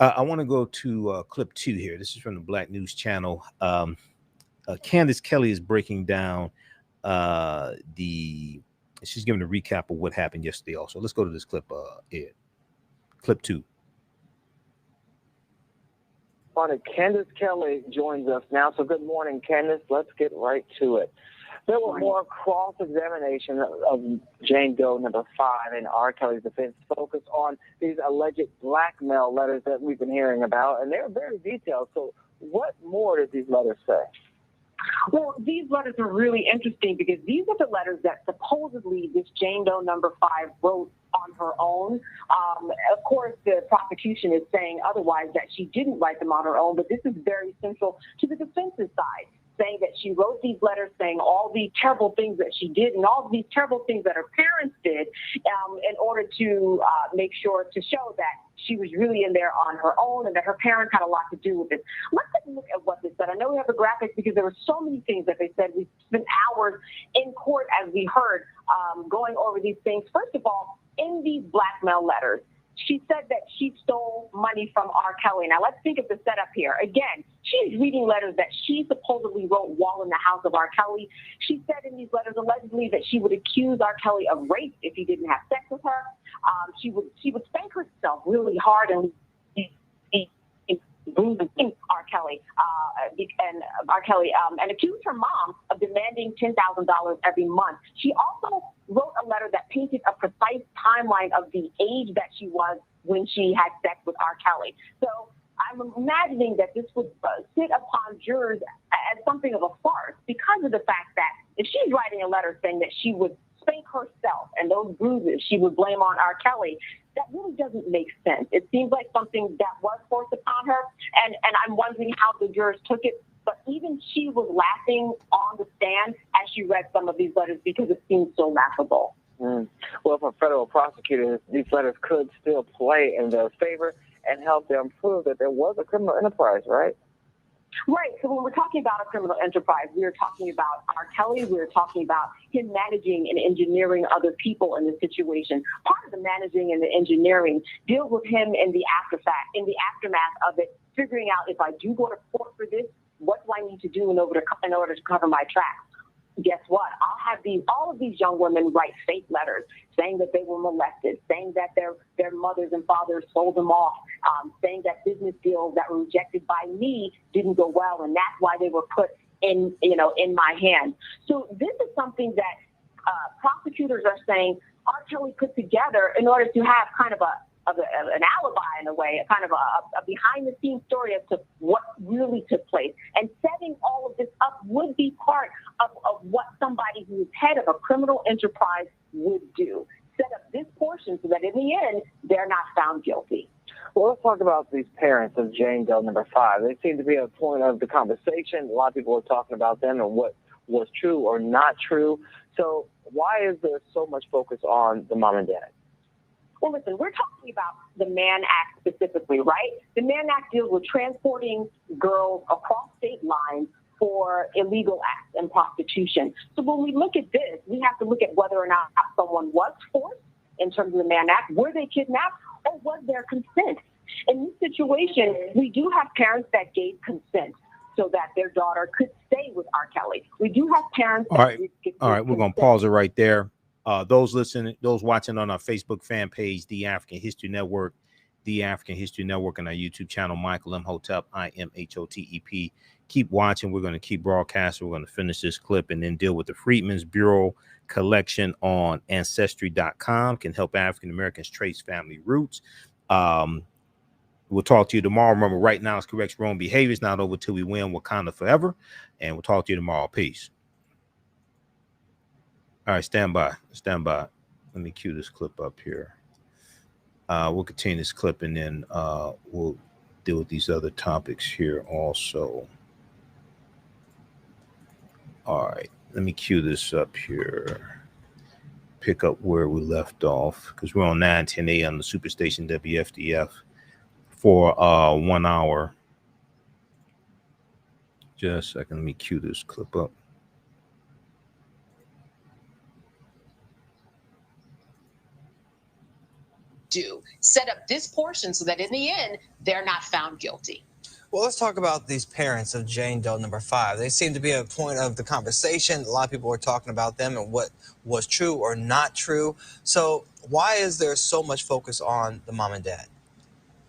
I want to go to clip 2 here. This is from the Black News Channel. Candace Kelly is breaking down she's giving a recap of what happened yesterday also. Let's go to this clip, Ed. Clip 2. Candace Kelly joins us now. So good morning, Candace. Let's get right to it. There were more cross-examination of Jane Doe number 5 and R. Kelly's defense focused on these alleged blackmail letters that we've been hearing about, and they're very detailed. So what more did these letters say? Well, these letters are really interesting because these are the letters that supposedly this Jane Doe number 5 wrote on her own. Of course, the prosecution is saying otherwise, that she didn't write them on her own, but this is very central to the defense's side, saying that she wrote these letters saying all these terrible things that she did and all these terrible things that her parents did in order to make sure to show that she was really in there on her own and that her parents had a lot to do with it. Let's take a look at what they said. I know we have the graphics because there were so many things that they said. We spent hours in court, as we heard, going over these things. First of all, in these blackmail letters, she said that she stole money from R. Kelly. Now, let's think of the setup here. Again, she's reading letters that she supposedly wrote while in the house of R. Kelly. She said in these letters, allegedly, that she would accuse R. Kelly of rape if he didn't have sex with her. She would spank herself really hard and bruising R. Kelly and accused her mom of demanding $10,000 every month. She also wrote a letter that painted a precise timeline of the age that she was when she had sex with R. Kelly. So I'm imagining that this would sit upon jurors as something of a farce because of the fact that if she's writing a letter saying that she would spank herself and those bruises she would blame on R. Kelly, that really doesn't make sense. It seems like something that was forced upon her, and I'm wondering how the jurors took it. But even she was laughing on the stand as she read some of these letters because it seemed so laughable. Well, for federal prosecutors, these letters could still play in their favor and help them prove that there was a criminal enterprise, right? Right. So when we're talking about a criminal enterprise, we're talking about R. Kelly. We're talking about him managing and engineering other people in the situation. Part of the managing and the engineering deals with him in the aftermath of it, figuring out if I do go to court for this, what do I need to do in order to cover my tracks? Guess what? I'll have all of these young women write fake letters saying that they were molested, saying that their mothers and fathers sold them off, saying that business deals that were rejected by me didn't go well, and that's why they were put in my hands. So this is something that prosecutors are saying R. Kelly put together in order to have kind of an alibi in a way, a kind of a behind-the-scenes story as to what really took place. And setting all of this up would be part of what somebody who is head of a criminal enterprise would do. Set up this portion so that in the end, they're not found guilty. Well, let's talk about these parents of Jane Doe number 5. They seem to be a point of the conversation. A lot of people are talking about them and what was true or not true. So why is there so much focus on the mom and dad? Well, listen, we're talking about the Mann Act specifically, right? The Mann Act deals with transporting girls across state lines for illegal acts and prostitution. So when we look at this, we have to look at whether or not someone was forced in terms of the Mann Act. Were they kidnapped or was there consent? In this situation, we do have parents that gave consent so that their daughter could stay with R. Kelly. We do have parents that All right, we're going to pause it right there. Those watching on our Facebook fan page, The African History Network, The African History Network, and our YouTube channel, Michael Imhotep, IMHOTEP. Keep watching. We're going to keep broadcasting. We're going to finish this clip and then deal with the Freedmen's Bureau collection on Ancestry.com. Can help African Americans trace family roots. We're We'll talk to you tomorrow. Remember, right now it's correct wrong behavior. It's not over till we win Wakanda forever. And we'll talk to you tomorrow. Peace. All right, stand by. Stand by. Let me cue this clip up here. We'll continue this clip, and then we'll deal with these other topics here also. All right, let me cue this up here. Pick up where we left off, because we're on 9:10 a.m. the Superstation WFDF for 1 hour. Just a second, let me cue this clip up. Do set up this portion so that in the end they're not found guilty. Well, let's talk about these parents of Jane Doe number 5. They seem to be a point of the conversation. A lot of people are talking about them and what was true or not true. So why is there so much focus on the mom and dad?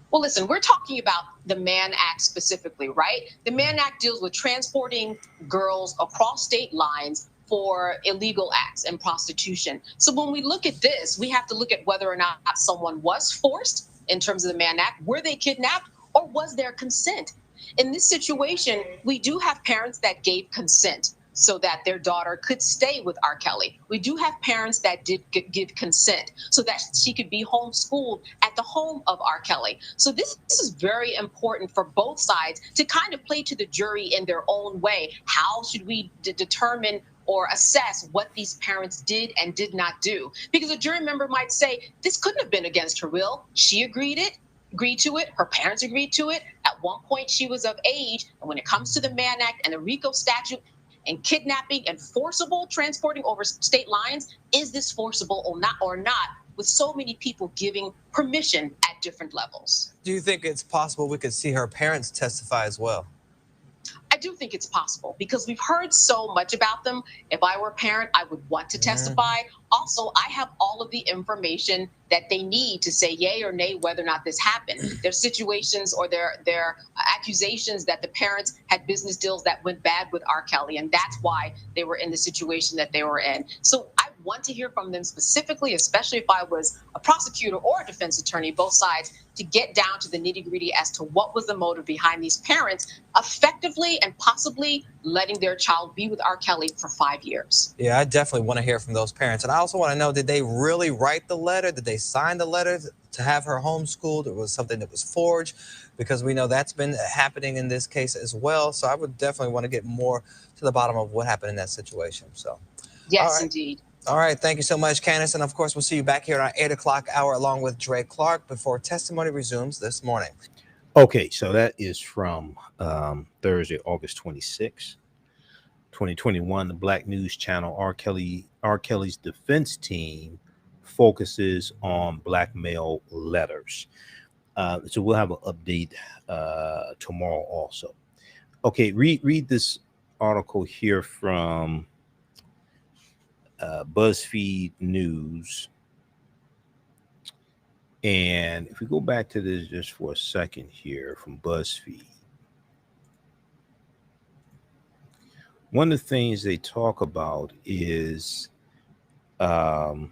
Well, listen, we're talking about the Mann Act specifically, right? The Mann Act deals with transporting girls across state lines for illegal acts and prostitution. So when we look at this, we have to look at whether or not someone was forced in terms of the Mann Act. Were they kidnapped, or was there consent? In this situation, we do have parents that gave consent so that their daughter could stay with R. Kelly. We do have parents that did give consent so that she could be homeschooled at the home of R. Kelly. So this is very important for both sides to kind of play to the jury in their own way. How should we determine or assess what these parents did and did not do? Because a jury member might say, this couldn't have been against her will. She agreed to it. Her parents agreed to it. At one point, she was of age. And when it comes to the Mann Act and the RICO statute and kidnapping and forcible transporting over state lines, is this forcible or not, with so many people giving permission at different levels? Do you think it's possible we could see her parents testify as well? I do think it's possible because we've heard so much about them. If I were a parent, I would want to testify. Also, I have all of the information that they need to say yay or nay whether or not this happened. There's situations or their accusations that the parents had business deals that went bad with R. Kelly, and that's why they were in the situation that they were in. So I want to hear from them specifically, especially if I was a prosecutor or a defense attorney, both sides, to get down to the nitty-gritty as to what was the motive behind these parents effectively and possibly letting their child be with R. Kelly for 5 years. Yeah, I definitely want to hear from those parents. And I also want to know, did they really write the letter? Did they sign the letter to have her homeschooled? Or was something that was forged? Because we know that's been happening in this case as well. So I would definitely want to get more to the bottom of what happened in that situation. So, yes, indeed. All right. Thank you so much, Candace. And of course, we'll see you back here at our 8 o'clock hour along with Dre Clark before testimony resumes this morning. Okay, so that is from Thursday, August 26, 2021. The Black News Channel, R. Kelly's defense team focuses on blackmail letters. So we'll have an update tomorrow also. Okay, read this article here from BuzzFeed News. And if we go back to this just for a second here from BuzzFeed, one of the things they talk about is the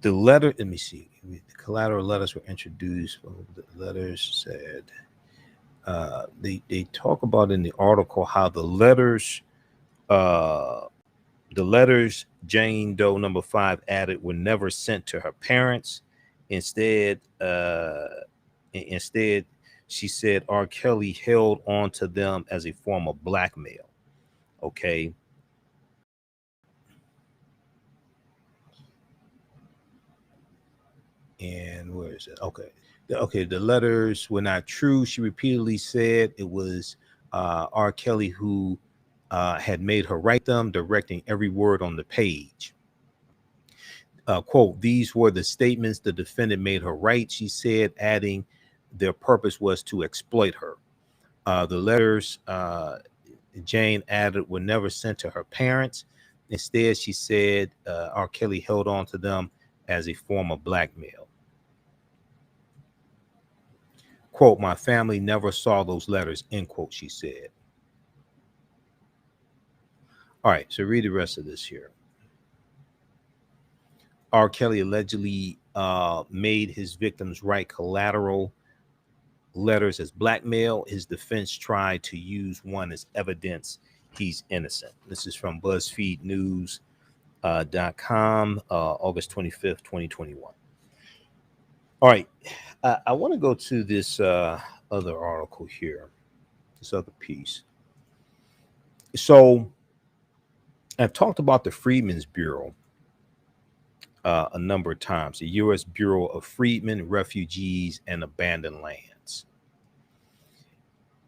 letter. Let me see. The collateral letters were introduced. The letters said they talk about in the article how the letters Jane Doe number 5 added were never sent to her parents. Instead, she said R. Kelly held on to them as a form of blackmail. Okay. And where is it? Okay. The letters were not true. She repeatedly said it was R. Kelly who had made her write them, directing every word on the page. Quote, these were the statements the defendant made her write, she said, adding their purpose was to exploit her. The letters Jane added were never sent to her parents. Instead, she said R. Kelly held on to them as a form of blackmail. Quote, my family never saw those letters, end quote, she said. All right, so read the rest of this here. R. Kelly allegedly made his victims write collateral letters as blackmail. His defense tried to use one as evidence he's innocent. This is from BuzzFeed News.com, August 25th, 2021. All right. I want to go to this other article here, this other piece. So I've talked about the Freedmen's Bureau a number of times, the U.S. Bureau of Freedmen, Refugees, and Abandoned Lands.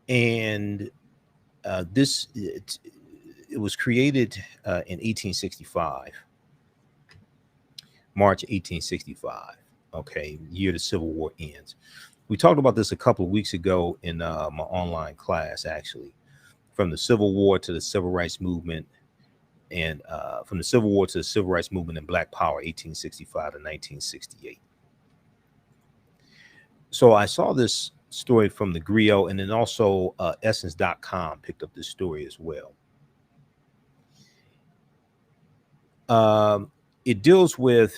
And it was created in 1865, March 1865. Okay, year the Civil War ends. We talked about this a couple of weeks ago in my online class, actually, from the Civil War to the Civil Rights Movement, and from the Civil War to the Civil Rights Movement and Black Power, 1865 to 1968. So I saw this story from the Griot, and then also Essence.com picked up this story as well. It deals with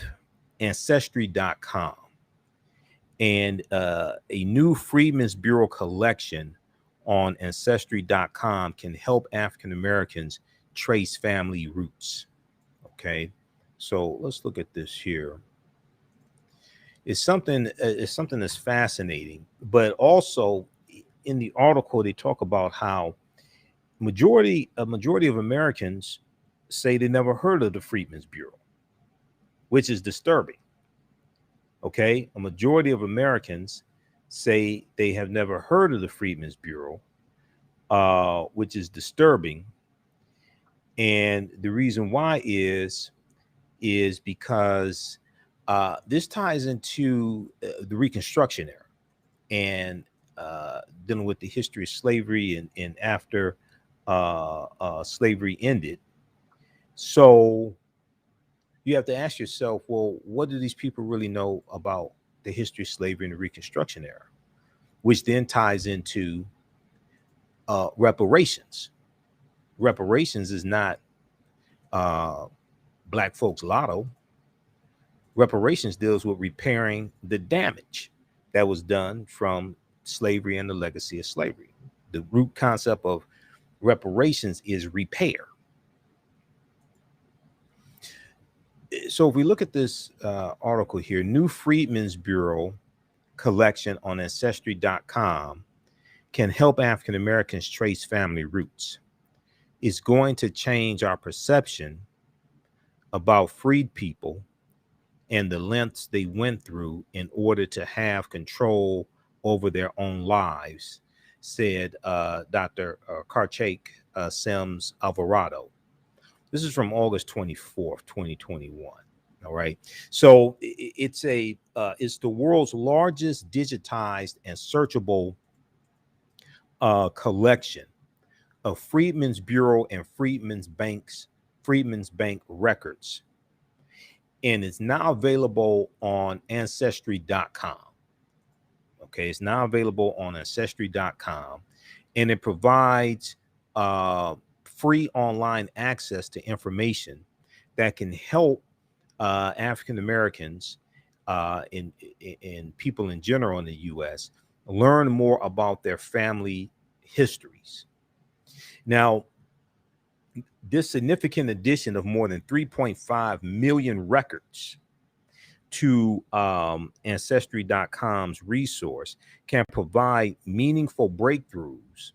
Ancestry.com and a new Freedmen's Bureau collection on Ancestry.com can help African Americans trace family roots. Okay, so let's look at this here. It's something that's fascinating, but also in the article they talk about how a majority of Americans say they never heard of the Freedmen's Bureau, which is disturbing. Okay, a majority of Americans say they have never heard of the Freedmen's Bureau, which is disturbing. And the reason why is because this ties into the Reconstruction era and dealing with the history of slavery and after slavery ended. So you have to ask yourself, well, what do these people really know about the history of slavery and the Reconstruction era? Which then ties into reparations. Reparations is not black folks' lotto. Reparations deals with repairing the damage that was done from slavery and the legacy of slavery. The root concept of reparations is repair. So if we look at this article here, new Freedmen's Bureau collection on Ancestry.com can help African Americans trace family roots. It's going to change our perception about freed people and the lengths they went through in order to have control over their own lives, said Dr. Karchake Sims Alvarado. This is from August 24th, 2021. All right. So it's the world's largest digitized and searchable collection of Freedmen's Bureau and Freedmen's Bank records. And it's now available on Ancestry.com. Okay, it's now available on Ancestry.com, and it provides free online access to information that can help African Americans and people in general in the U.S. learn more about their family histories. Now, this significant addition of more than 3.5 million records to Ancestry.com's resource can provide meaningful breakthroughs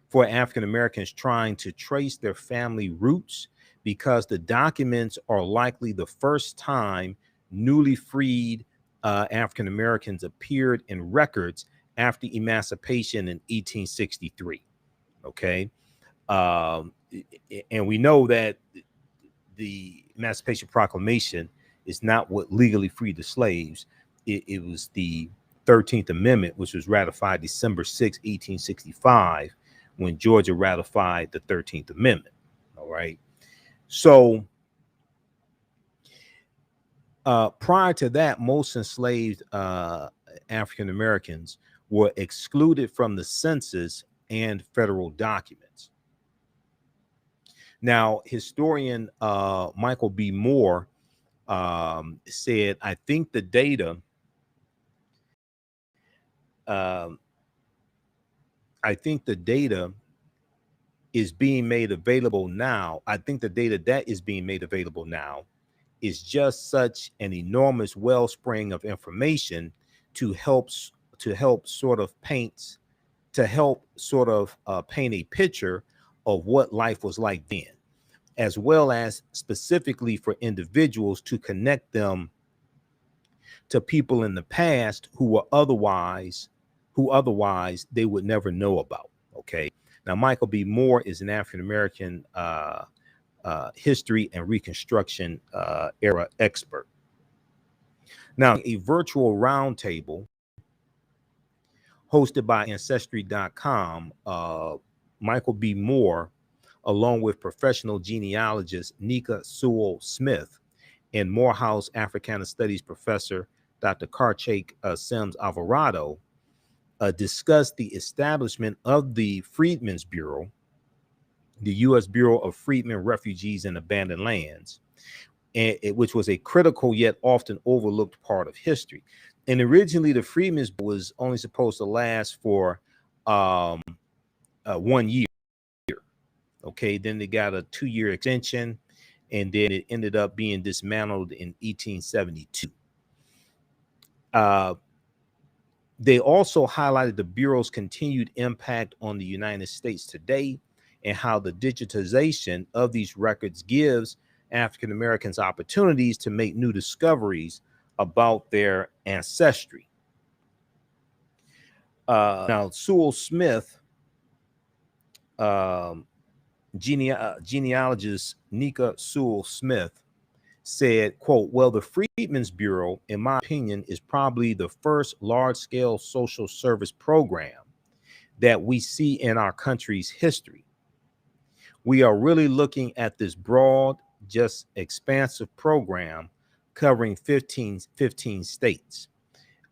for African Americans trying to trace their family roots, because the documents are likely the first time newly freed African Americans appeared in records after emancipation in 1863. Okay. And we know that the Emancipation Proclamation is not what legally freed the slaves. It was the 13th Amendment, which was ratified December 6, 1865, when Georgia ratified the 13th Amendment. All right. So prior to that, most enslaved African Americans were excluded from the census and federal documents. Now, historian Michael B. Moore said, I think the data is being made available now. I think the data that is being made available now is just such an enormous wellspring of information to help sort of paint a picture of what life was like then, as well as specifically for individuals to connect them to people in the past who otherwise they would never know about. Okay. Now, Michael B. Moore is an African-American history and Reconstruction era expert. Now, a virtual roundtable hosted by Ancestry.com, Michael B. Moore, along with professional genealogist Nika Sewell Smith and Morehouse Africana Studies professor Dr. Karchake Sims Alvarado, discussed the establishment of the Freedmen's Bureau, the U.S. Bureau of Freedmen, Refugees, and Abandoned Lands, which was a critical yet often overlooked part of history. And originally, the Freedmen's Bureau was only supposed to last for 1 year. Okay, then they got a 2-year extension, and then it ended up being dismantled in 1872. They also highlighted the Bureau's continued impact on the United States today and how the digitization of these records gives African Americans opportunities to make new discoveries about their ancestry. Now, Sewell Smith, genealogist Nika Sewell Smith, said, quote, well, the Freedmen's Bureau, in my opinion, is probably the first large-scale social service program that we see in our country's history. We are really looking at this broad, just expansive program covering 15 states,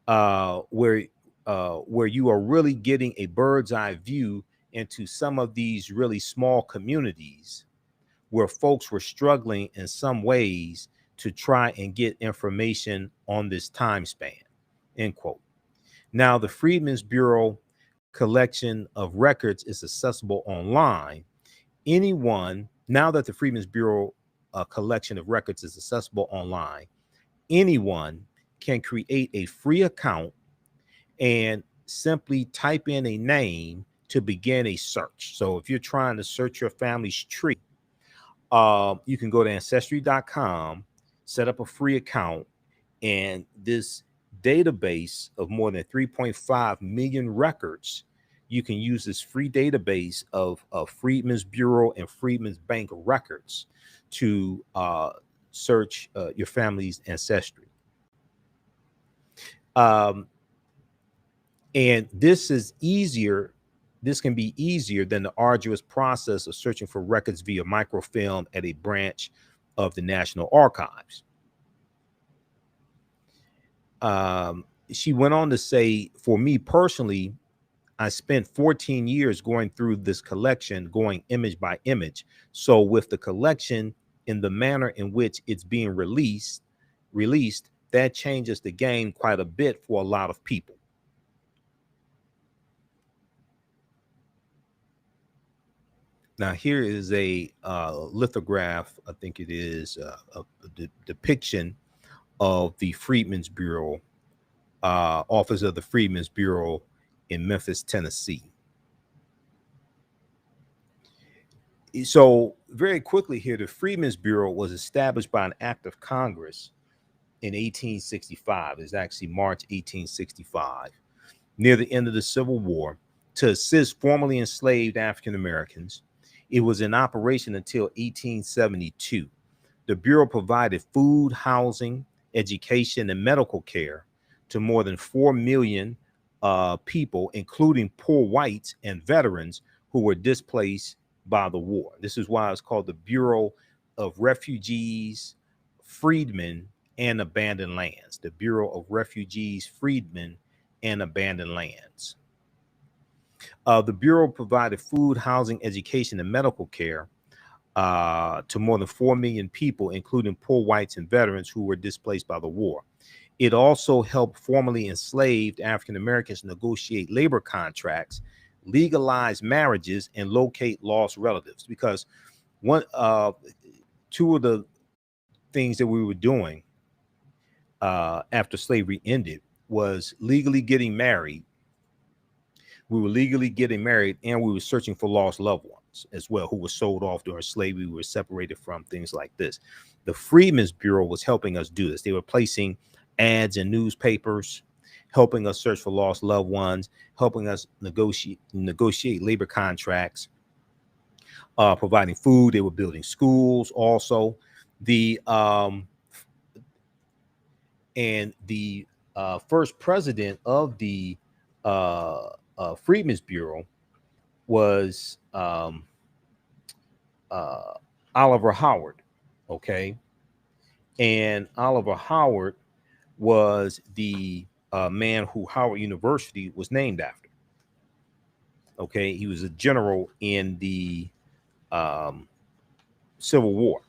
where you are really getting a bird's eye view into some of these really small communities where folks were struggling in some ways to try and get information on this time span, end quote. Now, the Freedmen's Bureau collection of records is accessible online. Now that the Freedmen's Bureau collection of records is accessible online, anyone can create a free account and simply type in a name to begin a search. So if you're trying to search your family's tree, you can go to Ancestry.com, set up a free account, and this database of more than 3.5 million records, you can use this free database of Freedmen's Bureau and Freedmen's Bank records to search your family's ancestry. And this is easier. This can be easier than the arduous process of searching for records via microfilm at a branch of the National Archives. She went on to say, for me personally, I spent 14 years going through this collection, going image by image. So with the collection in the manner in which it's being released, that changes the game quite a bit for a lot of people. Now, here is a lithograph, I think it is a depiction of the Freedmen's Bureau, Office of the Freedmen's Bureau in Memphis, Tennessee. So very quickly here, the Freedmen's Bureau was established by an act of Congress in 1865. It's actually March 1865, near the end of the Civil War, to assist formerly enslaved African Americans. It was in operation until 1872. The Bureau provided food, housing, education, and medical care to more than 4 million people, including poor whites and veterans who were displaced by the war. This is why it's called the Bureau of Refugees, Freedmen, and Abandoned Lands. The Bureau of Refugees, Freedmen, and Abandoned Lands. The Bureau provided food, housing, education, and medical care to more than 4 million people, including poor whites and veterans who were displaced by the war. It also helped formerly enslaved African Americans negotiate labor contracts, legalize marriages, and locate lost relatives. Because two of the things that we were doing after slavery ended was legally getting married. We were legally getting married, and we were searching for lost loved ones as well, who were sold off during slavery, we were separated from, things like this. The Freedmen's Bureau was helping us do this. They were placing ads in newspapers, helping us search for lost loved ones, helping us negotiate labor contracts, providing food. They were building schools also. The first president of the Freedmen's Bureau was Oliver Howard, okay? And Oliver Howard was the man who Howard University was named after. Okay, he was a general in the Civil War.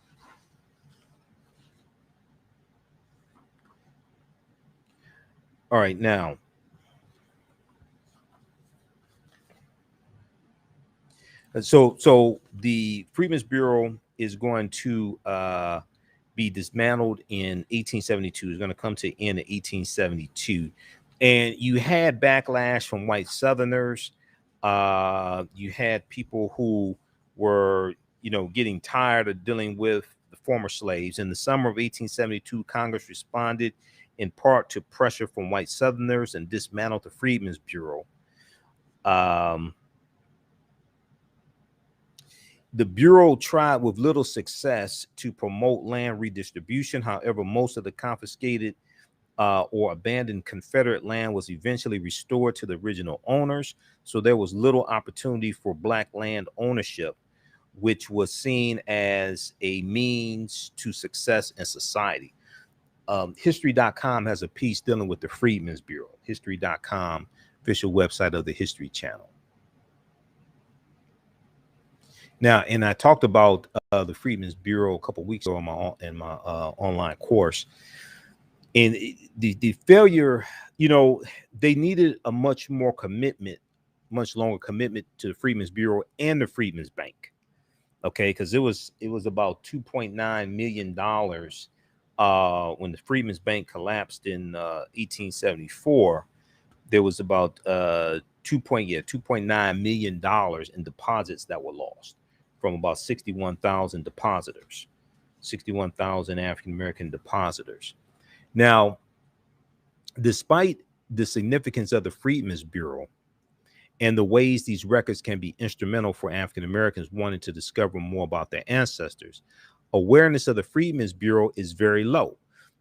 All right, now so the Freedmen's Bureau is going to be dismantled in 1872. It's going to come to end in 1872. And you had backlash from white Southerners. You had people who were, getting tired of dealing with the former slaves. In the summer of 1872, Congress responded in part to pressure from white Southerners and dismantled the Freedmen's Bureau. The Bureau tried with little success to promote land redistribution. However, most of the confiscated or abandoned Confederate land was eventually restored to the original owners. So there was little opportunity for Black land ownership, which was seen as a means to success in society. History.com has a piece dealing with the Freedmen's Bureau. History.com, official website of the History Channel. Now, and I talked about the Freedmen's Bureau a couple of weeks ago in my online course. And the failure, they needed a much longer commitment to the Freedmen's Bureau and the Freedmen's Bank. Okay, because it was about $2.9 million when the Freedmen's Bank collapsed in 1874. There was about $2.9 million in deposits that were lost from about 61,000 depositors, 61,000 African-American depositors. Now, despite the significance of the Freedmen's Bureau and the ways these records can be instrumental for African-Americans wanting to discover more about their ancestors, awareness of the Freedmen's Bureau is very low.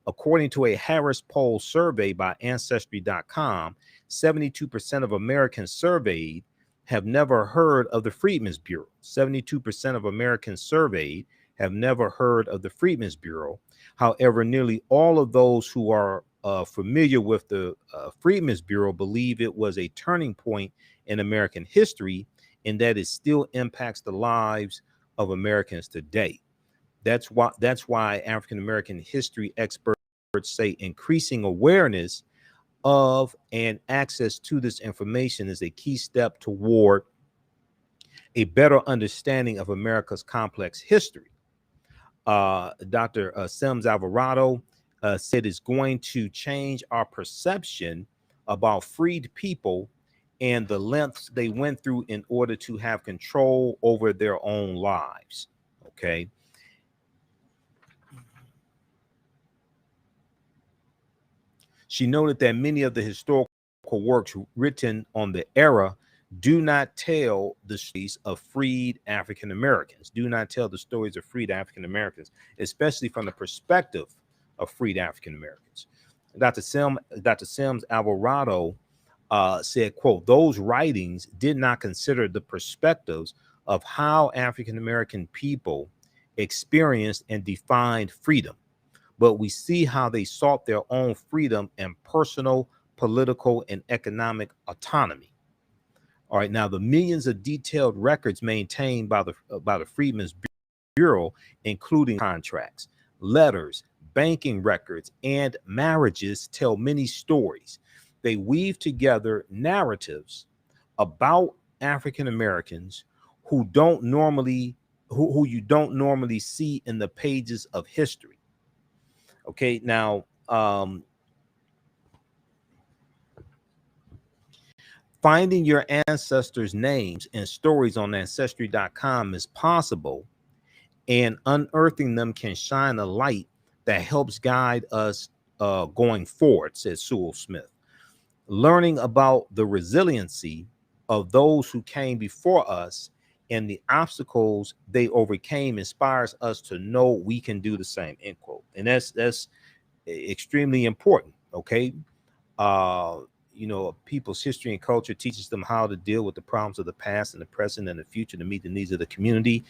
According to a Harris poll survey by Ancestry.com, 72% of Americans surveyed have never heard of the Freedmen's Bureau. 72% of Americans surveyed have never heard of the Freedmen's Bureau. However, nearly all of those who are familiar with the Freedmen's Bureau believe it was a turning point in American history and that it still impacts the lives of Americans today. That's why African-American history experts say increasing awareness of and access to this information is a key step toward a better understanding of America's complex history. Dr. Sims Alvarado said it's going to change our perception about freed people and the lengths they went through in order to have control over their own lives. Okay. She noted that many of the historical works written on the era do not tell the stories of freed African Americans, especially from the perspective of freed African Americans. Dr. Sims Alvarado said, quote, those writings did not consider the perspectives of how African American people experienced and defined freedom, but we see how they sought their own freedom and personal, political, and economic autonomy. All right, now the millions of detailed records maintained by the Freedmen's Bureau, including contracts, letters, banking records, and marriages, tell many stories. They weave together narratives about African Americans who you don't normally see in the pages of history. Okay, now finding your ancestors' names and stories on ancestry.com is possible, and unearthing them can shine a light that helps guide us going forward, said Sewell Smith. Learning about the resiliency of those who came before us and the obstacles they overcame inspires us to know we can do the same, end quote. And that's extremely important. Okay. People's history and culture teaches them how to deal with the problems of the past and the present and the future to meet the needs of the community.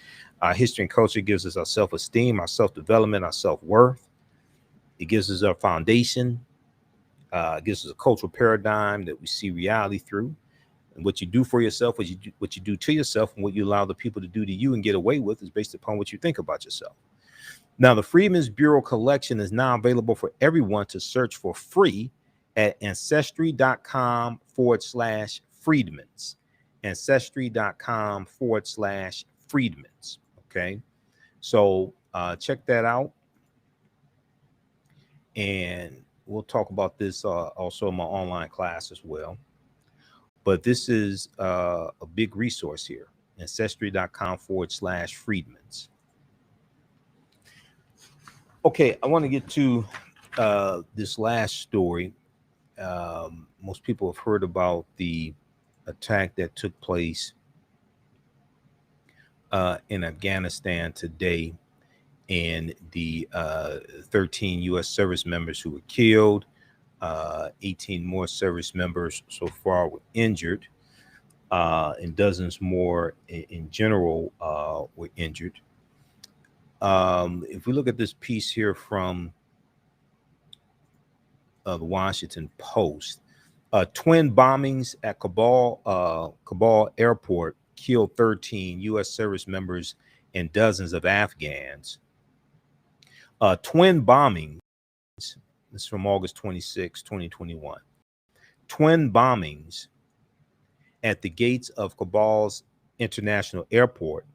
History and culture gives us our self-esteem, our self-development, our self-worth. It gives us our foundation. It gives us a cultural paradigm that we see reality through. And what you do for yourself, what you do to yourself, and what you allow the people to do to you and get away with is based upon what you think about yourself. Now, the Freedmen's Bureau collection is now available for everyone to search for free at ancestry.com/freedmens. Ancestry.com/freedmens. Okay. So check that out. And we'll talk about this also in my online class as well. But this is a big resource here. Ancestry.com/freedmens. Okay, I want to get to this last story. Most people have heard about the attack that took place in Afghanistan today, and the 13 U.S. service members who were killed. 18 more service members so far were injured, and dozens more in general were injured. If we look at this piece here from the Washington Post, twin bombings at Kabul airport killed 13 U.S. service members and dozens of Afghans. Twin bombings, this is from August 26, 2021. Twin bombings at the gates of Kabul's international airport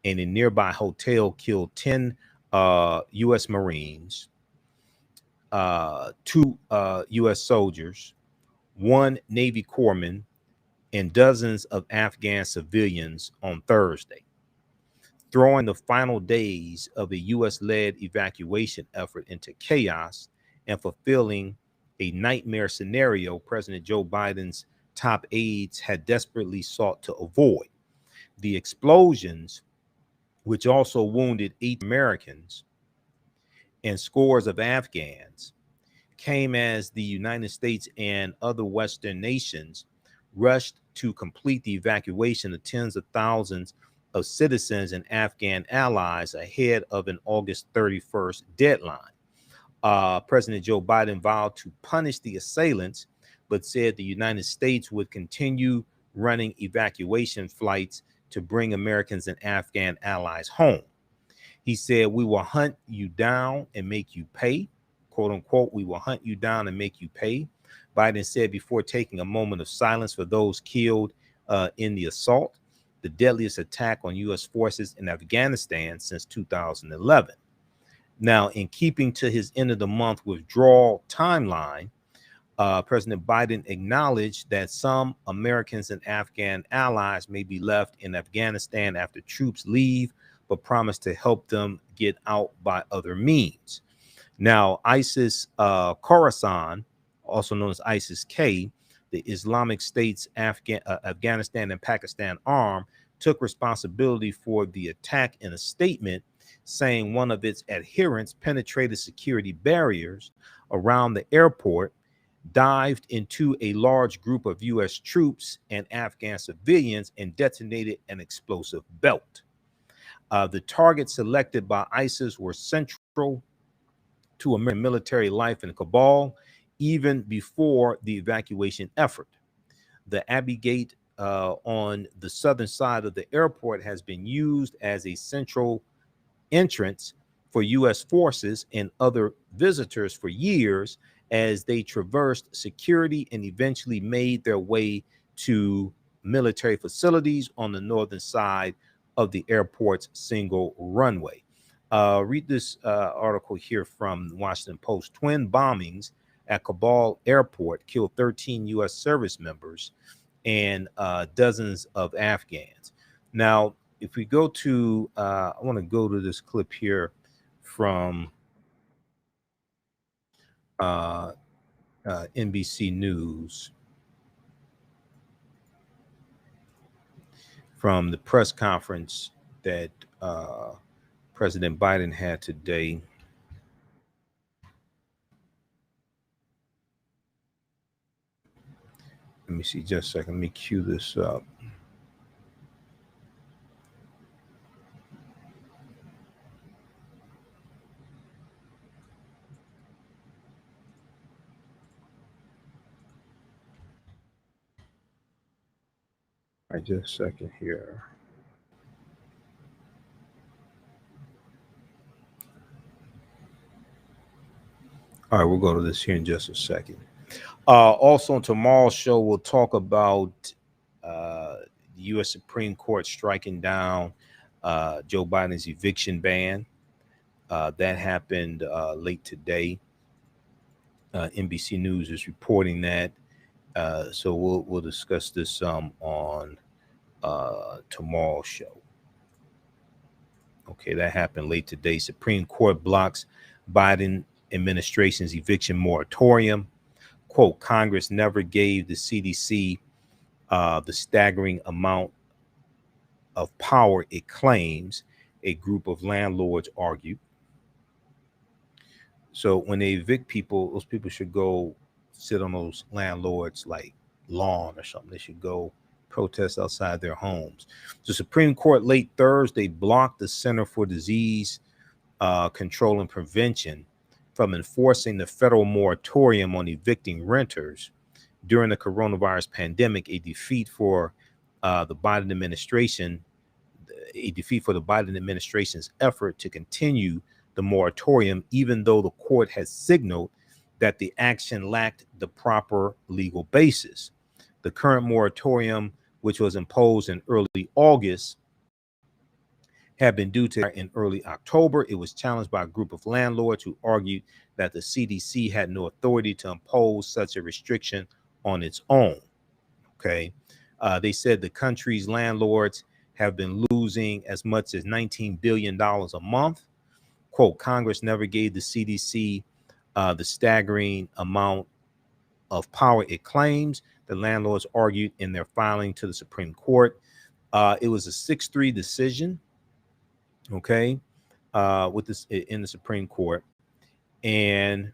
and a nearby hotel killed 10 U.S. Marines, 2 U.S. soldiers, 1 Navy corpsman, and dozens of Afghan civilians on Thursday, throwing the final days of a U.S.-led evacuation effort into chaos and fulfilling a nightmare scenario President Joe Biden's top aides had desperately sought to avoid. The explosions, which also wounded 8 Americans and scores of Afghans, came as the United States and other Western nations rushed to complete the evacuation of tens of thousands of citizens and Afghan allies ahead of an August 31st deadline. President Joe Biden vowed to punish the assailants, but said the United States would continue running evacuation flights to bring Americans and Afghan allies home. He said, "We will hunt you down and make you pay," quote unquote, "we will hunt you down and make you pay," Biden said before taking a moment of silence for those killed in the assault, the deadliest attack on U.S. forces in Afghanistan since 2011. Now, in keeping to his end of the month withdrawal timeline, President Biden acknowledged that some Americans and Afghan allies may be left in Afghanistan after troops leave, but promised to help them get out by other means. Now, ISIS Khorasan, also known as ISIS-K, the Islamic State's Afghanistan and Pakistan arm, took responsibility for the attack in a statement, saying one of its adherents penetrated security barriers around the airport, dived into a large group of U.S. troops and Afghan civilians, and detonated an explosive belt. The targets selected by ISIS were central to American military life in Kabul, even before the evacuation effort. The Abbey Gate on the southern side of the airport has been used as a central entrance for U.S. forces and other visitors for years as they traversed security and eventually made their way to military facilities on the northern side of the airport's single runway. Read this article here from the Washington Post. Twin bombings at Kabul airport killed 13 U.S. service members and dozens of Afghans. Now, if we go to, I want to go to this clip here from NBC News, from the press conference that President Biden had today. Let me see just a second. Let me cue this up. All right, just a second here. All right, we'll go to this here in just a second. Also on tomorrow's show, we'll talk about the U.S. Supreme Court striking down Joe Biden's eviction ban. That happened late today. NBC News is reporting that. So we'll discuss this on tomorrow's show. Okay, that happened late today. Supreme Court blocks Biden administration's eviction moratorium. Quote, Congress never gave the CDC the staggering amount of power it claims, a group of landlords argued. So when they evict people, those people should go sit on those landlords' like lawn or something. They should go protest outside their homes. The Supreme Court late Thursday blocked the Center for Disease Control and Prevention from enforcing the federal moratorium on evicting renters during the coronavirus pandemic, a defeat for the Biden administration's effort to continue the moratorium, even though the court has signaled that the action lacked the proper legal basis. The current moratorium, which was imposed in early August, had been due to in early October. It was challenged by a group of landlords who argued that the CDC had no authority to impose such a restriction on its own. Okay. They said the country's landlords have been losing as much as $19 billion a month. Quote, Congress never gave the CDC the staggering amount of power it claims, the landlords argued in their filing to the Supreme Court. It was a 6-3 decision. Okay, with this in the Supreme Court, and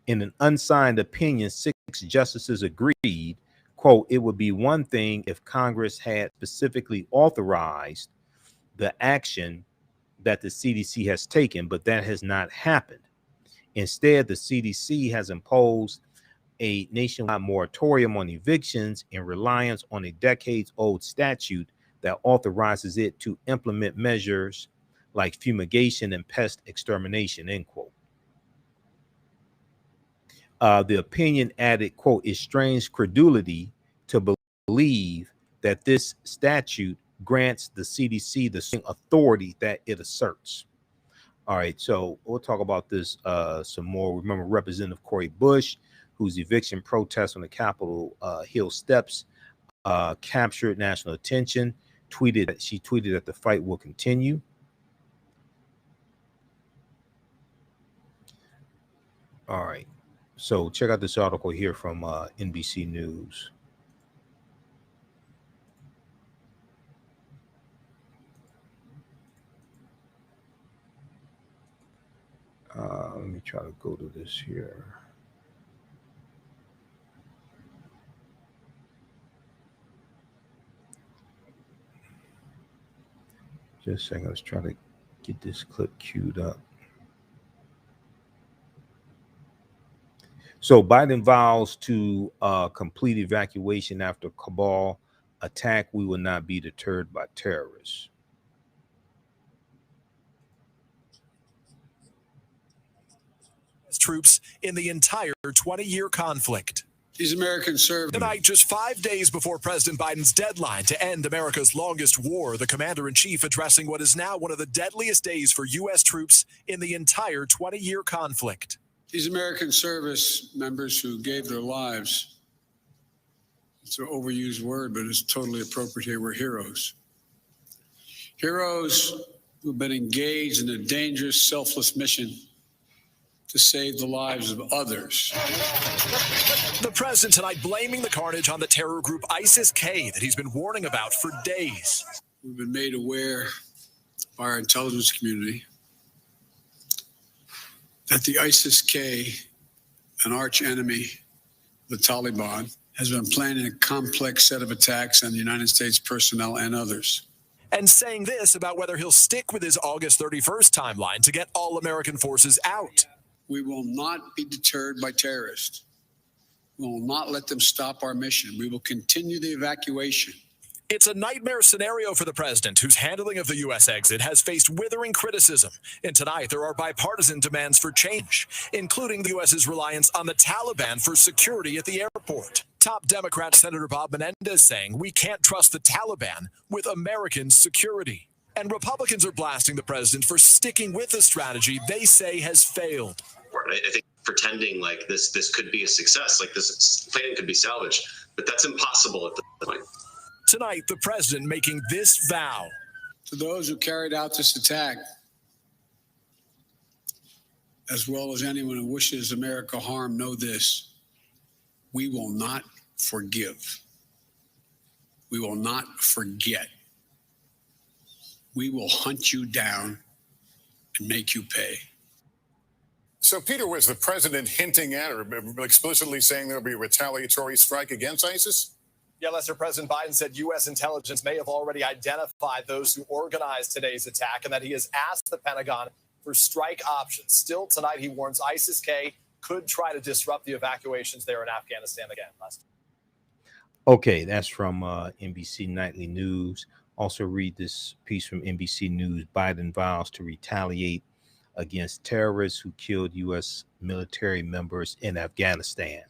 in an unsigned opinion, 6 justices agreed, quote, it would be one thing if Congress had specifically authorized the action that the CDC has taken, but that has not happened. Instead, the CDC has imposed a nationwide moratorium on evictions in reliance on a decades-old statute that authorizes it to implement measures like fumigation and pest extermination, end quote. The opinion added, quote, it strains credulity to believe that this statute grants the CDC the same authority that it asserts. All right, so we'll talk about this some more. Remember Representative Cori Bush, whose eviction protest on the Capitol Hill steps captured national attention. She tweeted that the fight will continue. All right, so check out this article here from NBC News. Let me try to go to this here. Just a second, let's try to get this clip queued up. So Biden vows to complete evacuation after Kabul attack. We will not be deterred by terrorists. troops in the entire 20-year conflict. These Americans served. Tonight, just 5 days before President Biden's deadline to end America's longest war, the commander-in-chief addressing what is now one of the deadliest days for U.S. troops in the entire 20-year conflict. These American service members who gave their lives, it's an overused word, but it's totally appropriate here, were heroes. Heroes who've been engaged in a dangerous, selfless mission to save the lives of others. The president tonight blaming the carnage on the terror group ISIS-K that he's been warning about for days. We've been made aware by our intelligence community that the ISIS-K, an arch enemy, the Taliban, has been planning a complex set of attacks on the United States personnel and others. And saying this about whether he'll stick with his August 31st timeline to get all American forces out. We will not be deterred by terrorists. We will not let them stop our mission. We will continue the evacuation. It's a nightmare scenario for the president, whose handling of the U.S. exit has faced withering criticism. And tonight, there are bipartisan demands for change, including the U.S.'s reliance on the Taliban for security at the airport. Top Democrat Senator Bob Menendez saying we can't trust the Taliban with American security. And Republicans are blasting the president for sticking with a strategy they say has failed. I think pretending like this could be a success, like this plan could be salvaged, but that's impossible at this point. Tonight, the president making this vow. To those who carried out this attack, as well as anyone who wishes America harm, know this: we will not forgive. We will not forget. We will hunt you down and make you pay. So, Peter, was the president hinting at or explicitly saying there'll be a retaliatory strike against ISIS? Yeah, Lester, President Biden said U.S. intelligence may have already identified those who organized today's attack and that he has asked the Pentagon for strike options. Still tonight, he warns ISIS-K could try to disrupt the evacuations there in Afghanistan again. Lester. Okay, that's from NBC Nightly News. Also read this piece from NBC News. Biden vows to retaliate against terrorists who killed U.S. military members in Afghanistan.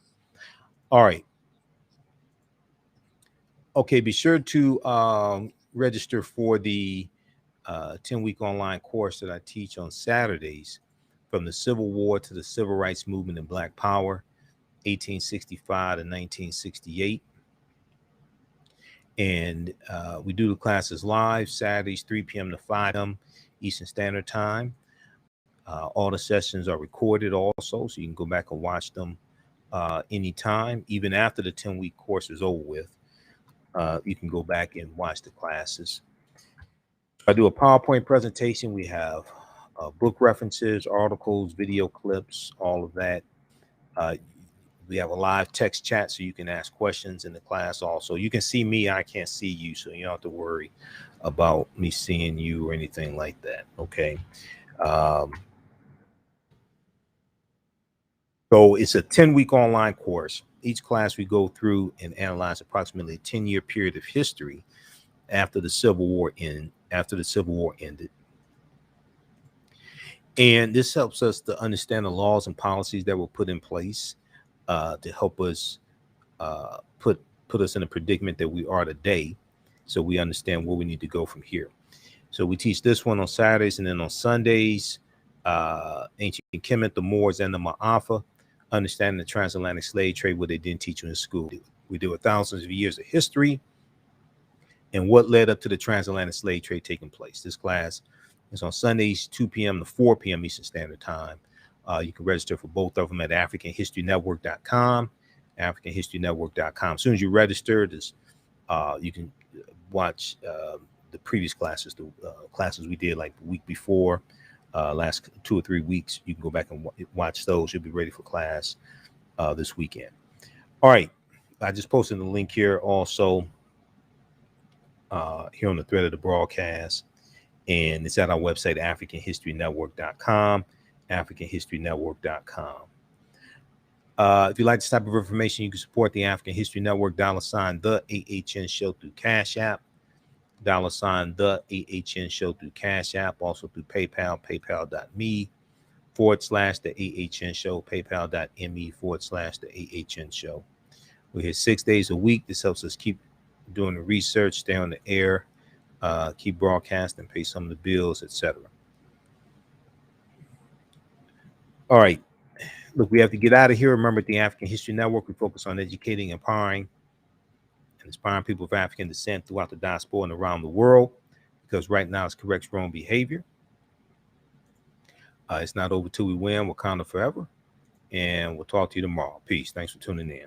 All right. Okay, be sure to register for the 10-week online course that I teach on Saturdays, from the Civil War to the Civil Rights Movement and Black Power, 1865 to 1968. And we do the classes live, Saturdays, 3 p.m. to 5 p.m. Eastern Standard Time. All the sessions are recorded also, so you can go back and watch them anytime, even after the 10-week course is over with. You can go back and watch the classes. I do a PowerPoint presentation. We have book references, articles, video clips, all of that. We have a live text chat, so you can ask questions in the class also. You can see me, I can't see you, so you don't have to worry about me seeing you or anything like that, okay? So it's a 10-week online course. Each class we go through and analyze approximately a 10-year period of history after the Civil War ended. And this helps us to understand the laws and policies that were put in place to help us put us in a predicament that we are today, so we understand where we need to go from here. So we teach this one on Saturdays, and then on Sundays, ancient Kemet, the Moors, and the Ma'afa, understanding the transatlantic slave trade, what they didn't teach you in school. We deal with thousands of years of history and what led up to the transatlantic slave trade taking place. This class is on Sundays, 2 p.m. to 4 p.m. Eastern Standard Time. You can register for both of them at AfricanHistoryNetwork.com, AfricanHistoryNetwork.com. As soon as you register, you can watch the previous classes, the classes we did like the week before, last 2 or 3 weeks. You can go back and watch those. You'll be ready for class this weekend. All right. I just posted the link here also here on the thread of the broadcast. And it's at our website, AfricanHistoryNetwork.com, AfricanHistoryNetwork.com. If you like this type of information, you can support the African History Network, $ the AHN Show through Cash App, $ the AHN Show through Cash App, also through PayPal, paypal.me/ PayPal.me/the PayPal.me/the We're here 6 days a week. This helps us keep doing the research, stay on the air, keep broadcasting, pay some of the bills, etc. All right. Look, we have to get out of here. Remember, at the African History Network, we focus on educating, empowering, and inspiring people of African descent throughout the diaspora and around the world, because right now it's correct wrong behavior. It's not over till we win. Wakanda forever. And we'll talk to you tomorrow. Peace. Thanks for tuning in.